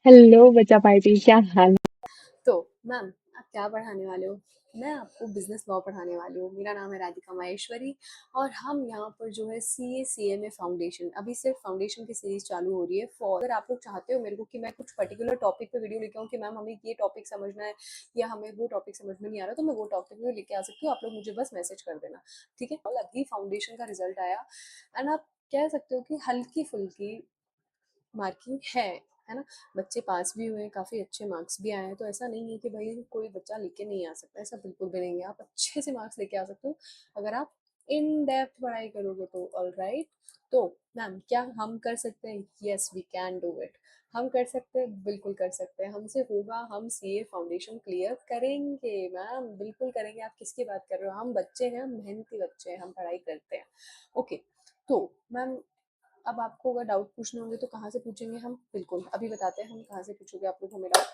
Hello बच्चा party, क्या हाल है? तो मैम, आप क्या पढ़ाने वाले हो? मैं आपको बिजनेस लॉ पढ़ाने वाली हूँ। मेरा नाम है राधिका माहेश्वरी और हम यहाँ पर जो है सी ए सी एम ए फाउंडेशन, अभी सिर्फ फाउंडेशन की सीरीज चालू हो रही है। फॉर अगर आप लोग चाहते हो मेरे को कि मैं कुछ पर्टिकुलर टॉपिक पे वीडियो लेके आऊँ कि मैम हमें ये टॉपिक समझना है या हमें वो टॉपिक समझ में नहीं आ रहा, तो मैं वो टॉपिक में लेके आ सकती हूँ। आप लोग मुझे बस मैसेज कर देना, ठीक है? और अभी फाउंडेशन का रिजल्ट आया एंड आप कह सकते हो कि हल्की फुल्की मार्किंग है ना? बच्चे पास भी हुए, काफ़ी अच्छे मार्क्स भी आए हैं, तो ऐसा नहीं है कि भाई कोई बच्चा लेके नहीं आ सकता, ऐसा बिल्कुल भी नहीं है। आप अच्छे से मार्क्स लेके आ सकते हो अगर आप इन डेप्थ पढ़ाई करोगे तो। ऑल राइट, तो मैम क्या हम कर सकते हैं? Yes we can do it. हम कर सकते हैं, बिल्कुल कर सकते हैं, हमसे होगा। हम सी ए फाउंडेशन क्लियर करेंगे मैम, बिल्कुल करेंगे। आप किसकी बात कर रहे हो? हम बच्चे हैं, हम मेहनती बच्चे हैं, हम पढ़ाई करते हैं। ओके, तो मैम अब आपको अगर डाउट पूछने होंगे तो कहाँ से पूछेंगे हम? बिल्कुल अभी बताते हैं हम कहाँ से पूछोगे आप लोग हमें डाउट।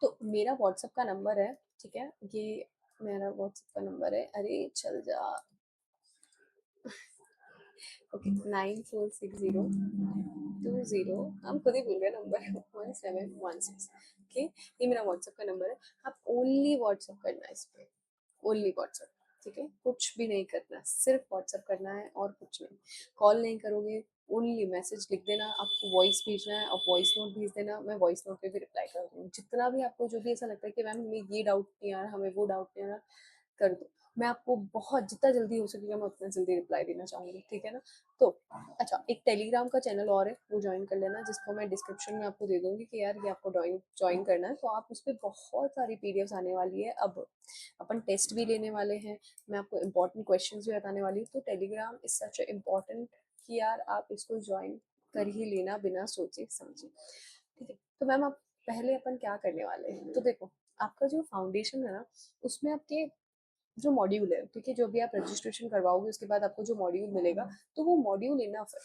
तो मेरा व्हाट्सएप का नंबर है, ठीक है? ये मेरा व्हाट्सएप का नंबर है। अरे चल जा। ओके, 9460 20, हम खुद ही भूल गए नंबर, 1716। ओके, ये मेरा व्हाट्सएप का नंबर है। आप ओनली व्हाट्सएप करना है इस पे, ओनली व्हाट्सएप, ठीक है? कुछ भी नहीं करना, सिर्फ व्हाट्सएप करना है और कुछ नहीं। कॉल नहीं करोगे, ओनली मैसेज लिख देना। आपको वॉइस भेजना है, आप वॉइस नोट भेज देना, मैं वॉइस नोट पे भी रिप्लाई कर दूँगी। जितना भी आपको जो भी ऐसा लगता है कि मैम हमें ये डाउट नहीं आ रहा, हमें वो डाउट नहीं आ रहा, कर दो। मैं आपको बहुत जितना जल्दी हो सकेगा मैं उतना जल्दी रिप्लाई देना चाहूँगी, ठीक है ना? तो अच्छा, एक टेलीग्राम का चैनल और है, वो ज्वाइन कर लेना, जिसको मैं डिस्क्रिप्शन में आपको दे दूँगी कि यार ये आपको ज्वाइन ज्वाइन करना है। तो आप उस पे बहुत सारी पीडीएफ्स आने वाली है। अब अपन टेस्ट भी लेने वाले हैं, मैं आपको इम्पोर्टेंट क्वेश्चंस भी बताने वाली हूँ। तो टेलीग्राम इज सच इम्पोर्टेंट कि यार आप इसको ज्वाइन कर ही लेना बिना सोचे समझे, ठीक है? तो मैम आप पहले अपन क्या करने वाले हैं, तो देखो, आपका जो फाउंडेशन है ना, उसमें आपके जो मॉड्यूल है, ठीक है, जो भी आप रजिस्ट्रेशन करवाओगे उसके बाद आपको जो मॉड्यूल मिलेगा, तो वो मॉड्यूल इनफ है।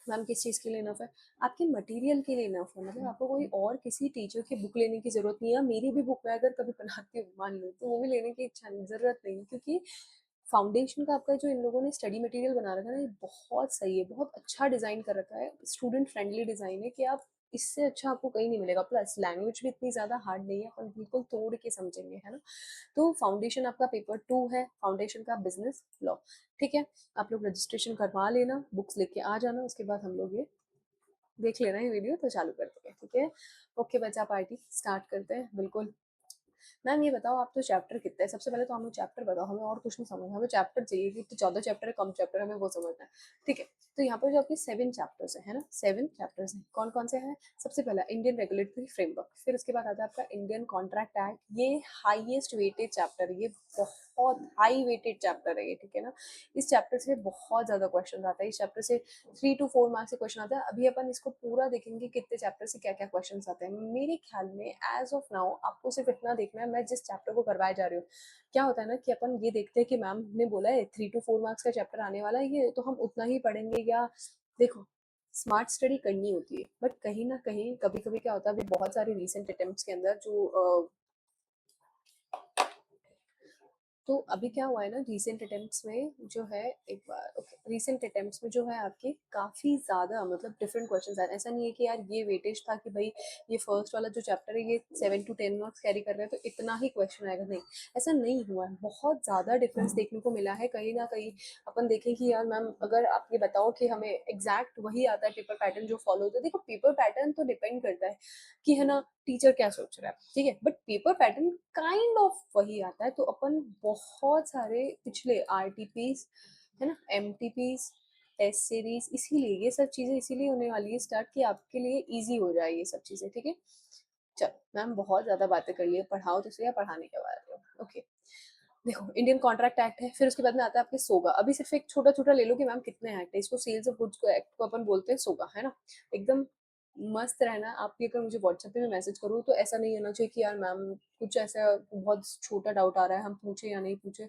मैम किस चीज़ के लिए इनफ है? आपके मटेरियल के लिए इनफ है। मतलब आपको कोई और किसी टीचर की बुक लेने की जरूरत नहीं है। मेरी भी बुक मैं अगर कभी बनाती हूँ मान लो, तो वो भी लेने की इच्छा नहीं, जरूरत नहीं है, क्योंकि फाउंडेशन का आपका जो इन लोगों ने स्टडी मटेरियल बना रखा है ना, ये बहुत सही है, बहुत अच्छा डिजाइन कर रखा है, स्टूडेंट फ्रेंडली डिजाइन है कि आप इससे अच्छा आपको कहीं नहीं मिलेगा। प्लस लैंग्वेज भी इतनी ज्यादा हार्ड नहीं है, अपन बिल्कुल तोड़ के समझेंगे, है ना? तो फाउंडेशन आपका पेपर 2 है, फाउंडेशन का बिजनेस लॉ, ठीक है? आप लोग रजिस्ट्रेशन करवा लेना, बुक्स लेके आ जाना, उसके बाद हम लोग ये देख लेना ये वीडियो, तो चालू करते हैं, ठीक है? ओके बच्चा पार्टी, स्टार्ट करते हैं, बिल्कुल। मैम ये बताओ, आप तो चैप्टर कितने हैं? सबसे पहले तो हमें चैप्टर बताओ, हमें और कुछ नहीं समझना, हमें चैप्टर चाहिए कि तो 14 चैप्टर है, कम चैप्टर, हमें वो समझना है, ठीक है? तो यहाँ पर जो आपके 7 चैप्टर्स है ना, 7 चैप्टर्स हैं, कौन कौन से हैं? सबसे पहला इंडियन रेगुलेटरी फ्रेमवर्क, फिर उसके बाद आता है आपका इंडियन कॉन्ट्रैक्ट एक्ट। ये हाईएस्ट वेटेड चैप्टर, ये बहुत हाई वेटेड चैप्टर है ये, ठीक है ना? इस चैप्टर से बहुत ज्यादा क्वेश्चन आता है, इस चैप्टर से 3 to 4 मार्क्स से क्वेश्चन आता है। अभी अपन इसको पूरा देखेंगे कितने चैप्टर से क्या क्या क्वेश्चन आते हैं। मेरे ख्याल में एज ऑफ नाउ आपको सिर्फ इतना देखना है, मैं जिस चैप्टर को करवाए जा रही हूँ, क्या होता है ना कि अपन ये देखते हैं कि मैम ने बोला है 3 to 4 मार्क्स का चैप्टर आने वाला है, ये तो हम उतना ही पढ़ेंगे। या देखो, स्मार्ट स्टडी करनी होती है, बट कहीं ना कहीं कभी कभी क्या होता है, अभी बहुत सारे रिसेंट अटेम्प्ट्स के अंदर जो तो अभी क्या हुआ है ना, रीसेंट अटेम्प्ट्स में जो है, एक बार ओके, रीसेंट अटेम्प्ट्स में जो है आपके काफी ज्यादा मतलब डिफरेंट क्वेश्चंस आए। ऐसा नहीं है कि यार ये वेटेज था कि भाई ये फर्स्ट वाला जो चैप्टर है ये 7 to 10 मार्क्स कैरी कर रहे हैं तो इतना ही क्वेश्चन आएगा, नहीं, ऐसा नहीं हुआ है। बहुत ज्यादा डिफरेंस देखने को मिला है कहीं ना कहीं। अपन देखें कि यार मैम अगर आप ये बताओ कि हमें एग्जैक्ट वही आता है पेपर पैटर्न जो फॉलो होता है, देखो पेपर पैटर्न तो डिपेंड करता है कि है ना टीचर क्या सोच रहा है, ठीक है, but paper pattern kind of वही आता है। तो अपन बहुत सारे पिछले आरटीपीस, है ना, एमटीपीस, टेस्ट सीरीज, इसीलिए ये सब चीजें इसीलिए होने वाली है स्टार्ट कि आपके लिए इजी हो जाए ये सब चीजें, ठीक है? चलो मैम बहुत ज्यादा बातें कर लिए, पढ़ाओ तो सही, या पढ़ाने के बारे में? ओके, देखो इंडियन कॉन्ट्रैक्ट एक्ट है, फिर उसके बाद में आता है आपके सोगा। अभी सिर्फ एक छोटा छोटा ले लो कि मैम कितने एक्ट है, इसको सेल्स ऑफ गुड्स को एक्ट को अपन बोलते हैं सोगा, है ना? एकदम मस्त रहना। आप ये अगर मुझे व्हाट्सएप पे भी मैसेज करो तो ऐसा नहीं होना चाहिए कि यार मैम कुछ ऐसा बहुत छोटा डाउट आ रहा है, हम पूछे या नहीं पूछे।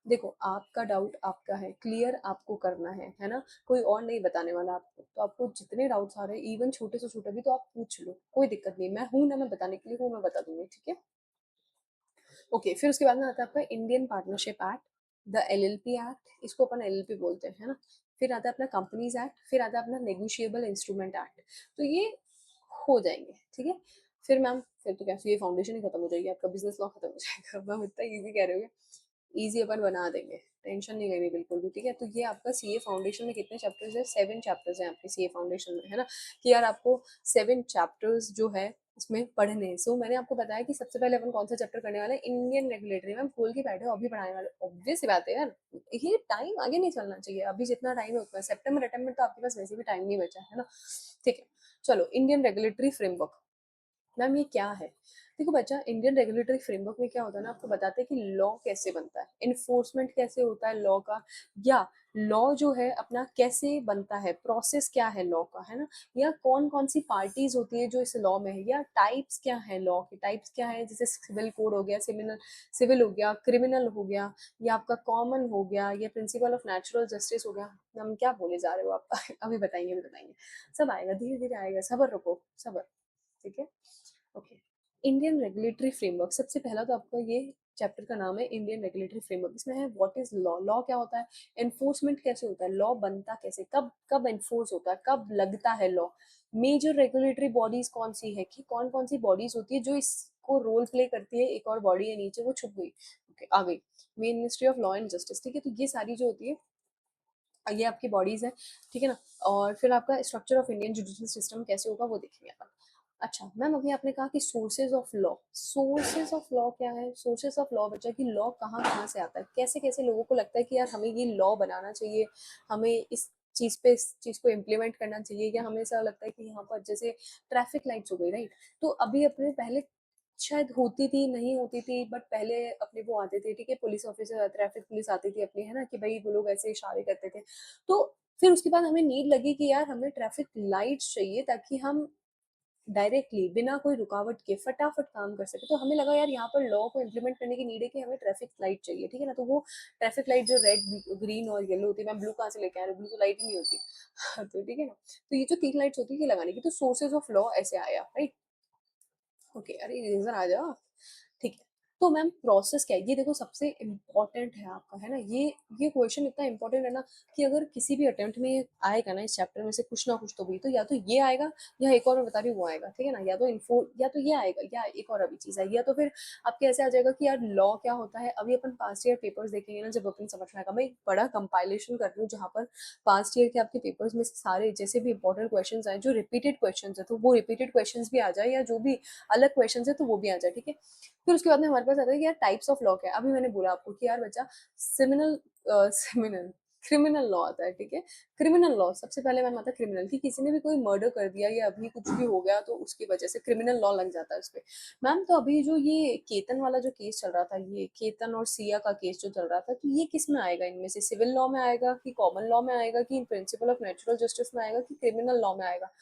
देखो आपका डाउट आपका है, क्लियर आपको करना है ना? कोई और नहीं बताने वाला आपको। तो आपको जितने डाउट्स आ रहे हैं, इवन छोटे से छोटे भी, तो आप पूछ लो, कोई दिक्कत नहीं, मैं हूं ना, मैं बताने के लिए हूँ, मैं बता दूंगी, ठीक है? ओके, फिर उसके बाद में आता है आपका Indian partnership act, the LLP act, इसको अपन एलएलपी बोलते हैं, है ना? फिर आता है अपना कंपनीज एक्ट, फिर आता है अपना नेगोशिएबल इंस्ट्रूमेंट एक्ट। तो ये हो जाएंगे, ठीक है। फिर मैम फिर तो क्या सीए फाउंडेशन ही खत्म हो जाएगी, आपका बिजनेस लॉ खत्म हो जाएगा। मैम इतना इजी कह रहे हो, इजी अपन बना देंगे, टेंशन नहीं लेनी बिल्कुल भी, ठीक है। तो ये आपका सीए फाउंडेशन में कितने चैप्टर्स है, 7 चैप्टर्स हैं आपके सीए फाउंडेशन में, है ना। कि यार आपको 7 चैप्टर्स जो है इसमें पढ़ने हैं। सो मैंने आपको बताया कि सबसे पहले अपन कौन सा चैप्टर करने वाले हैं, इंडियन रेगुलेटरी। मैम खोल के बैठे हो, अभी पढ़ाने वाले, ऑब्वियस सी बात है यार, ये टाइम आगे नहीं चलना चाहिए, अभी जितना टाइम है उतना। सेप्टेम्बर अटेम्बर तो आपके पास वैसे भी टाइम नहीं बचा है ना, ठीक है। चलो, इंडियन रेगुलेटरी फ्रेमवर्क, मैम ये क्या है। देखो बच्चा, इंडियन रेगुलेटरी फ्रेमवर्क में क्या होता है ना, आपको बताते हैं कि लॉ कैसे बनता है, इन्फोर्समेंट कैसे होता है लॉ का, या लॉ जो है अपना कैसे बनता है, प्रोसेस क्या है लॉ का, है ना। या कौन कौन सी पार्टीज होती है जो इस लॉ में है, या टाइप्स क्या है लॉ के, टाइप्स क्या है, जैसे सिविल कोड हो गया, सिविल हो गया, क्रिमिनल हो गया, या आपका कॉमन हो गया, या प्रिंसिपल ऑफ नेचुरल जस्टिस हो गया। हम क्या बोले जा रहे हो आप अभी बताएंगे, अभी बताएंगे, सब आएगा, धीरे धीरे आएगा, सबर रखो, सबर, ठीक है। ओके, इंडियन रेगुलेटरी फ्रेमवर्क, सबसे पहला तो आपका ये चैप्टर का नाम है इंडियन रेगुलेटरी फ्रेमवर्क। इसमें है व्हाट इज लॉ, लॉ क्या होता है, एनफोर्समेंट कैसे होता है, लॉ बनता कैसे, कब कब एनफोर्स होता है, कब लगता है लॉ, मेजर रेगुलेटरी बॉडीज कौन सी है, कि कौन कौन सी बॉडीज होती है जो इसको रोल प्ले करती है, एक और बॉडी है नीचे वो छुप गई, ओके आ गई, ministry of law and justice, ठीक है। तो ये सारी जो होती है ये आपकी बॉडीज है, ठीक है ना। और फिर आपका structure of Indian judicial system कैसे होगा वो देखेंगे अपन। अच्छा मैम, अभी आपने कहा कि sources of law, sources of law क्या है, सोर्सेज ऑफ लॉ बच्चा कि लॉ कहाँ कहाँ से आता है, कैसे कैसे लोगों को लगता है कि यार हमें ये लॉ बनाना चाहिए, हमें इस चीज को इम्प्लीमेंट करना चाहिए, या हमें ऐसा लगता है कि यहाँ पर जैसे ट्रैफिक लाइट्स हो गई, राइट। तो अभी अपने पहले शायद होती थी, नहीं होती थी, बट पहले अपने वो आते थे, ठीक है, पुलिस ऑफिसर, ट्रैफिक पुलिस आती थी अपनी, है ना, कि भाई वो लोग ऐसे इशारे करते थे। तो फिर उसके बाद हमें नीड लगी कि यार हमें ट्रैफिक लाइट्स चाहिए ताकि हम डायरेक्टली बिना कोई रुकावट के फटाफट काम कर सके। तो हमें लगा यार यहाँ पर लॉ को इम्प्लीमेंट करने की नीड है कि हमें ट्रैफिक लाइट चाहिए, ठीक है ना। तो वो ट्रैफिक लाइट जो रेड ग्रीन और येलो होती है, मैं ब्लू कहाँ से लेके आ रही हूँ, ब्लू तो लाइट ही नहीं होती तो ठीक है ना। तो ये जो 3 लाइट्स होती है ये लगाने की, तो सोर्सेज ऑफ लॉ ऐसे आया, राइट। ओके, अरे रीजन आ जाओ, ठीक है। तो मैम प्रोसेस क्या है, ये देखो सबसे इम्पोर्टेंट है आपका, है ना। ये क्वेश्चन इतना इम्पोर्टेंट है ना कि अगर किसी भी अटेम्प्ट में आएगा ना इस चैप्टर में से कुछ ना कुछ, तो भी तो या तो ये आएगा, या एक और मैं बता रही हूँ वो आएगा, ठीक है ना। या तो इन्फो, या तो ये आएगा, या एक और अभी चीज आएगी, या तो फिर आपके ऐसे आ जाएगा कि यार लॉ क्या होता है। अभी अपन पास्ट ईयर पेपर्स देखेंगे ना, जब अपन समझ में आएगा। मैं एक बड़ा कंपाइलेशन कर रही हूँ जहाँ पर पास्ट ईयर के आपके पेपर्स में सारे जैसे भी इंपॉर्टेंट क्वेश्चन आए, जो रिपीटेड क्वेश्चन है, तो वो रिपीटेड क्वेश्चन भी आ जाए, या जो भी अलग क्वेश्चन है तो वो भी आ जाए, ठीक है। फिर उसके बाद में हमारे पास आता है कि यार टाइप्स ऑफ लॉ क्या है। अभी मैंने बोला आपको कि यार बच्चा सिमिनल क्रिमिनल लॉ आता है, ठीक है। क्रिमिनल लॉ सबसे पहले मैंने आता है क्रिमिनल, कि किसी ने भी कोई मर्डर कर दिया या अभी कुछ भी हो गया तो उसकी वजह से क्रिमिनल लॉ लग जाता है उस पर। मैम तो अभी जो ये केतन वाला जो केस चल रहा था, ये केतन और सिया का केस जो चल रहा था, तो ये किस में आएगा, इनमें से सिविल लॉ में आएगा, कि कॉमन लॉ में आएगा, कि प्रिंसिपल ऑफ नेचुरल जस्टिस में आएगा, कि क्रिमिनल लॉ में आएगा।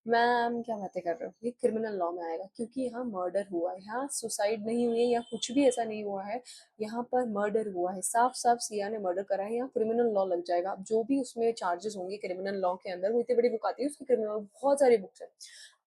मैम क्या बातें कर रहे हो, ये क्रिमिनल लॉ में आएगा, क्योंकि यहाँ मर्डर हुआ है, यहाँ सुसाइड नहीं हुई है, या कुछ भी ऐसा नहीं हुआ है, यहाँ पर मर्डर हुआ है, साफ साफ सिया ने मर्डर करा है, यहाँ क्रिमिनल लॉ लग जाएगा। अब जो भी उसमें चार्जेस होंगे क्रिमिनल लॉ के अंदर, वो इतनी बड़ी बुक आती है उसकी, क्रिमिनल बहुत सारी बुक्स है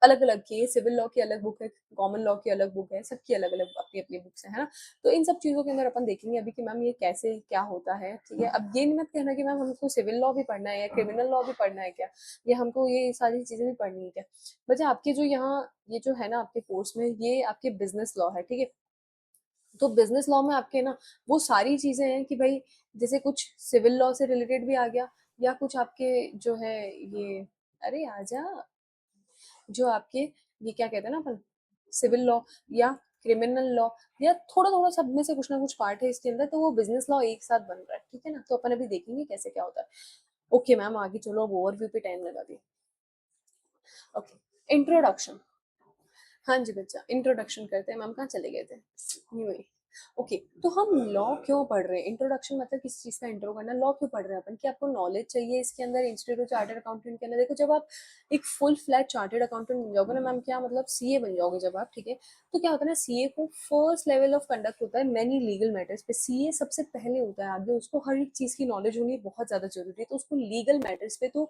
अलग अलग की, सिविल लॉ की अलग बुक है, कॉमन लॉ की अलग बुक है, सबकी अलग अलग अपनी अपनी बुक्स है ना। तो इन सब चीजों के अंदर अपन देखेंगे अभी कि मैम ये कैसे क्या होता है, ठीक है। अब ये नहीं मत कहना कि मैम हमको सिविल लॉ भी पढ़ना है या क्रिमिनल लॉ भी पढ़ना है क्या, या हमको ये सारी चीजें भी पढ़नी है क्या। बच्चा आपके जो यहाँ ये जो है ना आपके कोर्स में, ये आपके बिजनेस लॉ है, ठीक है। तो बिजनेस लॉ में आपके ना वो सारी चीजें हैं कि भाई जैसे कुछ सिविल लॉ से रिलेटेड भी आ गया, या कुछ आपके जो है ये, अरे आजा, जो आपके ये क्या कहते हैं ना अपन, सिविल लॉ या क्रिमिनल लॉ, या थोड़ा थोड़ा सब में से कुछ ना कुछ पार्ट है इसके अंदर, तो वो बिजनेस लॉ एक साथ बन रहा है, ठीक है ना। तो अपन अभी देखेंगे कैसे क्या होता है। ओके मैम, आगे चलो, अब ओवरव्यू पे टाइम लगा दिया। Okay, introduction. हाँ जी बच्चा, इंट्रोडक्शन करते हैं। मैम कहाँ चले गए थे, यूं ही। ओके, तो हम लॉ क्यों पढ़ रहे हैं, इंट्रोडक्शन मतलब किस चीज का इंट्रो करना, लॉ क्यों पढ़ रहे हैं अपन, कि आपको नॉलेज चाहिए इसके अंदर, इंस्टीट्यूट चार्टर्ड अकाउंटेंट के अंदर। देखो जब आप एक फुल फ्लैट चार्टर्ड अकाउंटेंट बन जाओगे ना मैम, क्या मतलब सीए बन जाओगे जब आप, ठीक है। तो क्या होता है ना, सीए को फर्स्ट लेवल ऑफ कंडक्ट होता है मैनी लीगल मैटर्स पे, सीए सबसे पहले होता है, आगे उसको हर एक चीज की नॉलेज होनी बहुत ज्यादा जरूरी है, तो उसको लीगल मैटर्स पे तो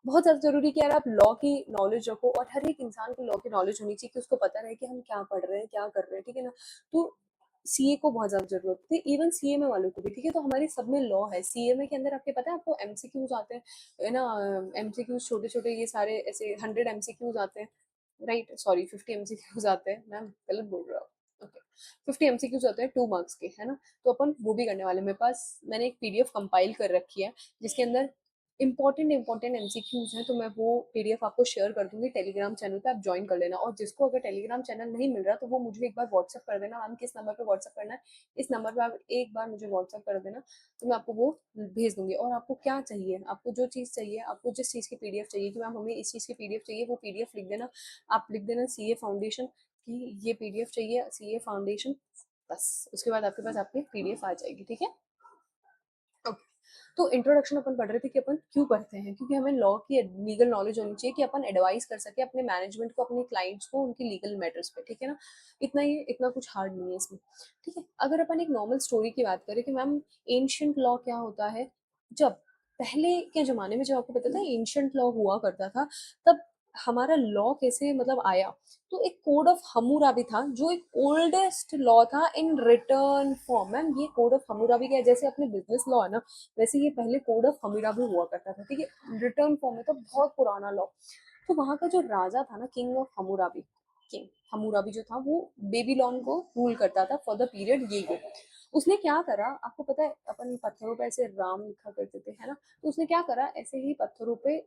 बहुत ज़्यादा ज़रूरी है कि यार आप लॉ की नॉलेज रखो, और हर एक इंसान को लॉ की नॉलेज होनी चाहिए, कि उसको पता रहे कि हम क्या पढ़ रहे हैं, क्या कर रहे हैं, ठीक है ना। तो सीए को बहुत ज्यादा जरूरत है, इवन सीए में वालों को भी, ठीक है। तो हमारे सब में लॉ है, सीए में के अंदर आपके पता है आपको एमसीक्यूज आते हैं, है ना। एमसीक्यूज छोटे छोटे ये सारे ऐसे 100 एमसीक्यूज आते हैं, राइट, सॉरी 50 एमसीक्यूज आते हैं, मैम गलत बोल रहा हूँ। ओके, 50 एमसीक्यूज होते हैं 2 मार्क्स के, है ना। तो अपन वो भी करने वाले हैं। मेरे पास मैंने एक पीडीएफ कंपाइल कर रखी है जिसके अंदर इंपॉर्टेंट एमसीक्यूज हैं, तो मैं वो पीडीएफ आपको शेयर कर दूंगी टेलीग्राम चैनल पे, आप ज्वाइन कर लेना। और जिसको अगर टेलीग्राम चैनल नहीं मिल रहा तो वो मुझे एक बार व्हाट्सअप कर देना। मैम किस नंबर पे व्हाट्सअप करना है, इस नंबर पे आप एक बार मुझे व्हाट्सअप कर देना, तो मैं आपको वो भेज दूंगी। और आपको क्या चाहिए, आपको जो चीज़ चाहिए, आपको जिस चीज़ की पीडीएफ चाहिए कि मैम हमें इस चीज़ की पीडीएफ चाहिए, वो पीडीएफ लिख देना। आप लिख देना सीए फाउंडेशन की ये पीडीएफ चाहिए, सीए फाउंडेशन, बस उसके बाद आपके पास आपकी पीडीएफ आ जाएगी, ठीक है। ओके, तो इंट्रोडक्शन अपन पढ़ रहे थे कि अपन क्यों पढ़ते हैं, क्योंकि हमें लॉ की लीगल नॉलेज होनी चाहिए कि अपन एडवाइस कर सके अपने मैनेजमेंट को, अपने क्लाइंट्स को उनकी लीगल मैटर्स पे, ठीक है ना। इतना ही, इतना कुछ हार्ड नहीं है इसमें, ठीक है। अगर अपन एक नॉर्मल स्टोरी की बात करें कि मैम एंशियंट लॉ क्या होता है, जब पहले के जमाने में, जब आपको पता था एंशियंट लॉ हुआ करता था, तब हमारा लॉ कैसे मतलब आया, तो एक कोड ऑफ हम्मुराबी था जो एक ओल्डेस्ट लॉ था इन रिटर्न फॉर्म। मैम ये कोड ऑफ हम्मुराबी क्या है, जैसे अपने बिजनेस लॉ है ना, वैसे ये पहले कोड ऑफ हम्मुराबी हुआ करता था, ठीक है। रिटर्न फॉर्म में, तो बहुत पुराना लॉ। तो वहां का जो राजा था ना, king of Hammurabi, king Hammurabi जो था वो बेबीलोन को रूल करता था फॉर द पीरियड ये। उसने क्या करा, आपको पता है अपन पत्थरों पे ऐसे राम लिखा करते थे, है ना। तो उसने क्या करा, ऐसे ही पत्थरों पे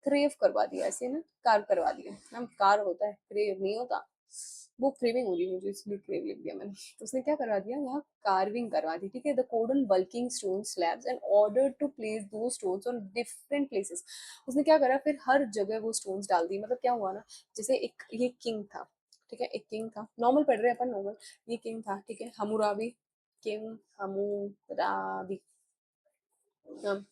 क्रेव करवा दिया, ऐसे ना कार्व करवा दिया। मैम कार होता है, क्रेव नहीं होता। वो क्रेविंग हो रही मुझे इसलिए क्रेव लिख दिया मैंने। तो उसने क्या करवा दिया, यहाँ कार्विंग करवा दी, ठीक है। The code on bulking stone slabs and order to place दो स्टोन्स ऑन डिफरेंट प्लेसेस। उसने क्या करा, फिर हर जगह वो स्टोन्स डाल दी। मतलब क्या हुआ ना, जैसे एक ये किंग था, ठीक है, एक किंग था, नॉर्मल पढ़ रहे हैं अपन, नॉर्मल। ये किंग था, ठीक है, हमुराबी, किंग हमुराबी नाम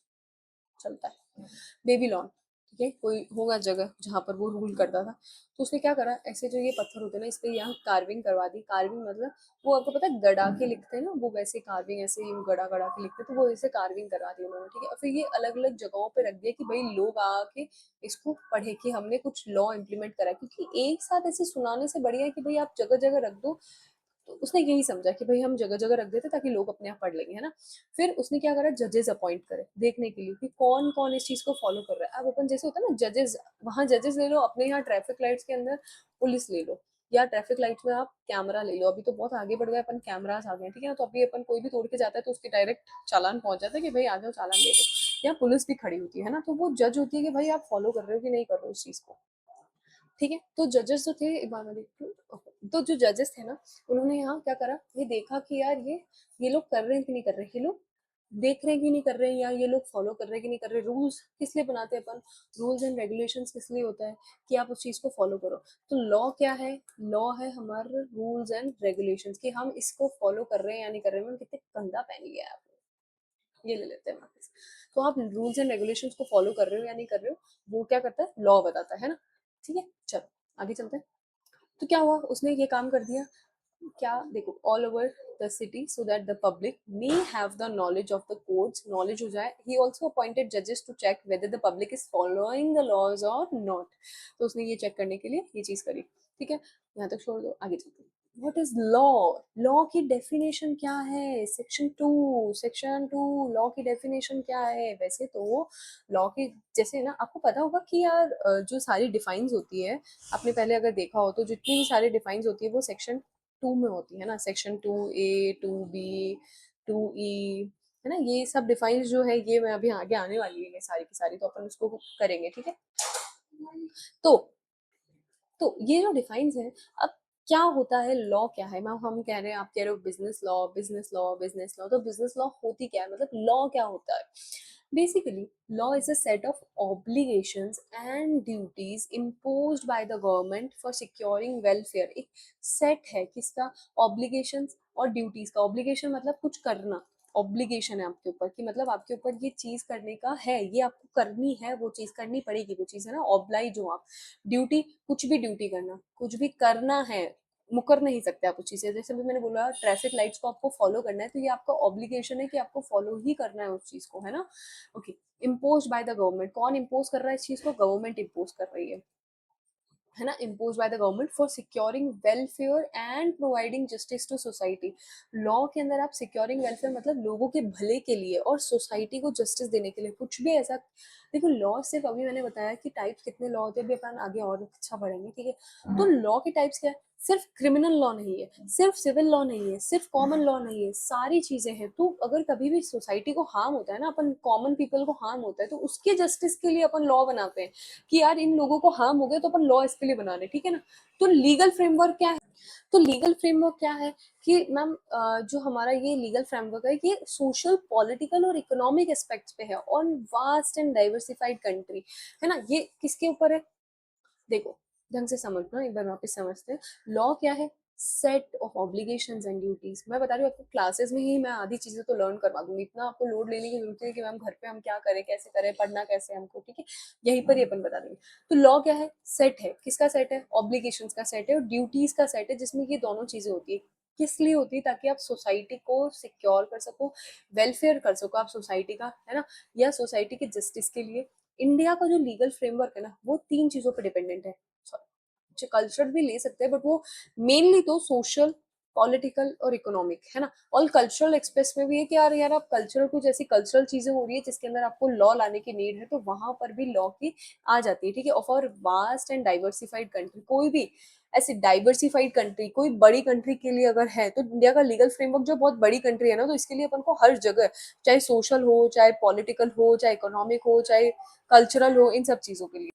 चलता है। बेबीलोन, ठीक है, कोई होगा जगह जहाँ पर वो रूल करता था। तो उसने क्या करा, ऐसे जो ये पत्थर होते हैं ना, इस पे यहाँ कार्विंग करवा दी। कार्विंग मतलब वो आपको पता है गड़ा के लिखते हैं ना, वो वैसे कार्विंग ऐसे ही गड़ा गड़ा के लिखते हैं, तो वो ऐसे कार्विंग करवा दी उन्होंने, ठीक है। और फिर ये अलग अलग जगहों पे रख दिया कि भाई लोग आके इसको पढ़े कि हमने कुछ लॉ इम्प्लीमेंट करा है। क्योंकि एक साथ ऐसे सुनाने से बढ़िया है कि भाई आप जगह जगह रख दो। तो उसने यही समझा कि भाई हम जगह जगह रख देते ताकि लोग अपने आप पढ़ लेंगे, है ना। फिर उसने क्या करा, जजेस अपॉइंट करे देखने के लिए कि कौन कौन इस चीज को फॉलो कर रहा है। अब अपन जैसे होता है ना जजेस, वहां जजेस ले लो, अपने यहाँ ट्रैफिक लाइट्स के अंदर पुलिस ले लो, या ट्रैफिक लाइट्स में आप कैमरा ले लो। अभी तो बहुत आगे बढ़ गए, अपन कैमरास आ गए, ठीक है ना। तो अभी अपन कोई भी तोड़ के जाता है तो उसके डायरेक्ट चालान पहुंच जाता है कि भाई आ जाओ चालान दे दो। या पुलिस भी खड़ी होती है ना, तो वो जज होती है कि भाई आप फॉलो कर रहे हो कि नहीं कर रहे हो इस चीज को, ठीक है। तो जजेस जो थे, एक बार मैं देखती हूँ। तो जो जजेस थे ना, उन्होंने यहाँ क्या करा, ये देखा कि यार ये लोग कर रहे हैं कि नहीं कर रहे, ये लोग देख रहे हैं कि नहीं कर रहे हैं, या ये लोग फॉलो कर रहे हैं कि नहीं कर रहे। रूल्स किस लिए बनाते हैं अपन, रूल्स एंड रेगुलेशंस किस लिए होता है, कि आप उस चीज को फॉलो करो। तो लॉ क्या है, लॉ है हमारे रूल्स एंड रेगुलेशंस, कि हम इसको फॉलो कर रहे हैं या नहीं कर रहे हैं। कितने गंदा पहन लिया है आपने, ये ले लेते हैं वापस। तो आप रूल्स एंड रेगुलेशंस को फॉलो कर रहे हो या नहीं कर रहे हो, वो क्या करता है, लॉ बताता है ना, ठीक है। चलो आगे चलते हैं। तो क्या हुआ, उसने ये काम कर दिया, क्या देखो, all over the city so that the public may have the knowledge of the codes, knowledge हो जाए। ही ऑल्सो अपॉइंटेड जजेस to check whether the public is following the laws और नॉट। तो उसने ये चेक करने के लिए ये चीज करी, ठीक है। यहाँ तक छोड़ दो, आगे चलते हैं। व्हाट इज लॉ, लॉ की डेफिनेशन क्या है, सेक्शन 2 लॉ की डेफिनेशन क्या है। वैसे तो लॉ की, जैसे ना आपको पता होगा कि यार जो सारी डिफाइंस होती है, आपने पहले अगर देखा हो तो जितनी भी सारी डिफाइंस होती है वो सेक्शन 2 में होती है ना। सेक्शन 2A 2B 2E, है ना। ये सब डिफाइंस जो है, ये मैं अभी आगे आने वाली है ये सारी की सारी, तो अपन उसको करेंगे, ठीक है। तो ये जो डिफाइंस है, अब क्या होता है, लॉ क्या है। मैम हम कह रहे हैं, आप कह रहे हो business law, business law, business law, तो बिजनेस लॉ होती क्या है, मतलब लॉ क्या होता है। Basically law is a set of obligations and duties imposed by the government for securing welfare। एक सेट है किसका, obligations और duties का। obligation मतलब कुछ करना, ऑब्लिगेशन है आपके ऊपर, कि मतलब आपके ऊपर ये चीज करने का है, ये आपको करनी है, वो चीज करनी पड़ेगी, वो चीज है ना, ऑब्लाइज हो आप। ड्यूटी, कुछ भी ड्यूटी करना, कुछ भी करना है, मुकर नहीं सकते आप उस चीज से। जैसे भी मैंने बोला ट्रैफिक लाइट्स को आपको फॉलो करना है, तो ये आपका ऑब्लिगेशन है कि आपको फॉलो ही करना है उस चीज को, है ना। Okay, impose by the government, कौन इम्पोज कर रहा है इस चीज को, गवर्नमेंट इम्पोज कर रही है। है ना, impose by the government for securing welfare and providing justice to society. Law के अंदर आप सिक्योरिंग वेलफेयर मतलब लोगों के भले के लिए और सोसाइटी को जस्टिस देने के लिए, कुछ भी ऐसा। देखो लॉ सिर्फ, अभी मैंने बताया कि टाइप्स कितने लॉ होते हैं, अभी अपन आगे और अच्छा पढ़ेंगे, ठीक है। तो लॉ के टाइप्स क्या है, सिर्फ क्रिमिनल लॉ नहीं है, सिर्फ सिविल लॉ नहीं है, सिर्फ कॉमन लॉ नहीं है, सारी चीजें हैं। तो अगर कभी भी सोसाइटी को हार्म होता है ना, अपन कॉमन पीपल को हार्म होता है, तो उसके जस्टिस के लिए अपन लॉ बनाते हैं कि यार इन लोगों को हार्म हो गया तो अपन लॉ इसके लिए बना रहे हैं, ठीक है ना। तो लीगल फ्रेमवर्क क्या है, तो लीगल फ्रेमवर्क क्या है कि मैम जो हमारा ये लीगल फ्रेमवर्क है ये सोशल पॉलिटिकल और इकोनॉमिक एस्पेक्ट्स पे है on vast and diversified country, है ना। ये किसके ऊपर है, देखो ढंग से समझना, एक बार वापस समझते हैं। लॉ क्या है, set of obligations and duties. मैं बता रही हूँ आपको क्लासेस में ही मैं आधी चीजें तो लर्न करवा दूंगी, इतना आपको लोड लेने की जरूरत है कि मैम घर पे हम क्या करें, कैसे करें, पढ़ना कैसे है हमको, ठीक है। यहीं पर ही अपन बता देंगे। तो लॉ क्या है, सेट है, किसका सेट है, ऑब्लिगेशंस का सेट है और ड्यूटीज का सेट है, जिसमें ये दोनों चीजें होती है। किस लिए होती है, ताकि आप सोसाइटी को सिक्योर कर सको, वेलफेयर कर सको आप सोसाइटी का, है ना, या सोसाइटी के जस्टिस के लिए। इंडिया का जो लीगल फ्रेमवर्क है ना, वो 3 चीजों पर डिपेंडेंट है। कल्चर भी ले सकते हैं बट वो मेनली तो सोशल, पॉलिटिकल और इकोनॉमिक, है ना। और कल्चरल एक्सप्रेस में भी है कि यार यार आप कल्चरल, कुछ ऐसी कल्चरल चीजें हो रही है जिसके अंदर आपको लॉ लाने की नीड है, तो वहां पर भी लॉ की आ जाती है, ठीक है। Of our vast and diversified country, कोई भी ऐसी डाइवर्सिफाइड कंट्री, कोई बड़ी कंट्री के लिए अगर है, तो इंडिया का लीगल फ्रेमवर्क जो बहुत बड़ी कंट्री है ना, तो इसके लिए अपन को हर जगह, चाहे सोशल हो, चाहे पॉलिटिकल हो, चाहे इकोनॉमिक हो, चाहे कल्चरल हो, इन सब चीजों के लिए।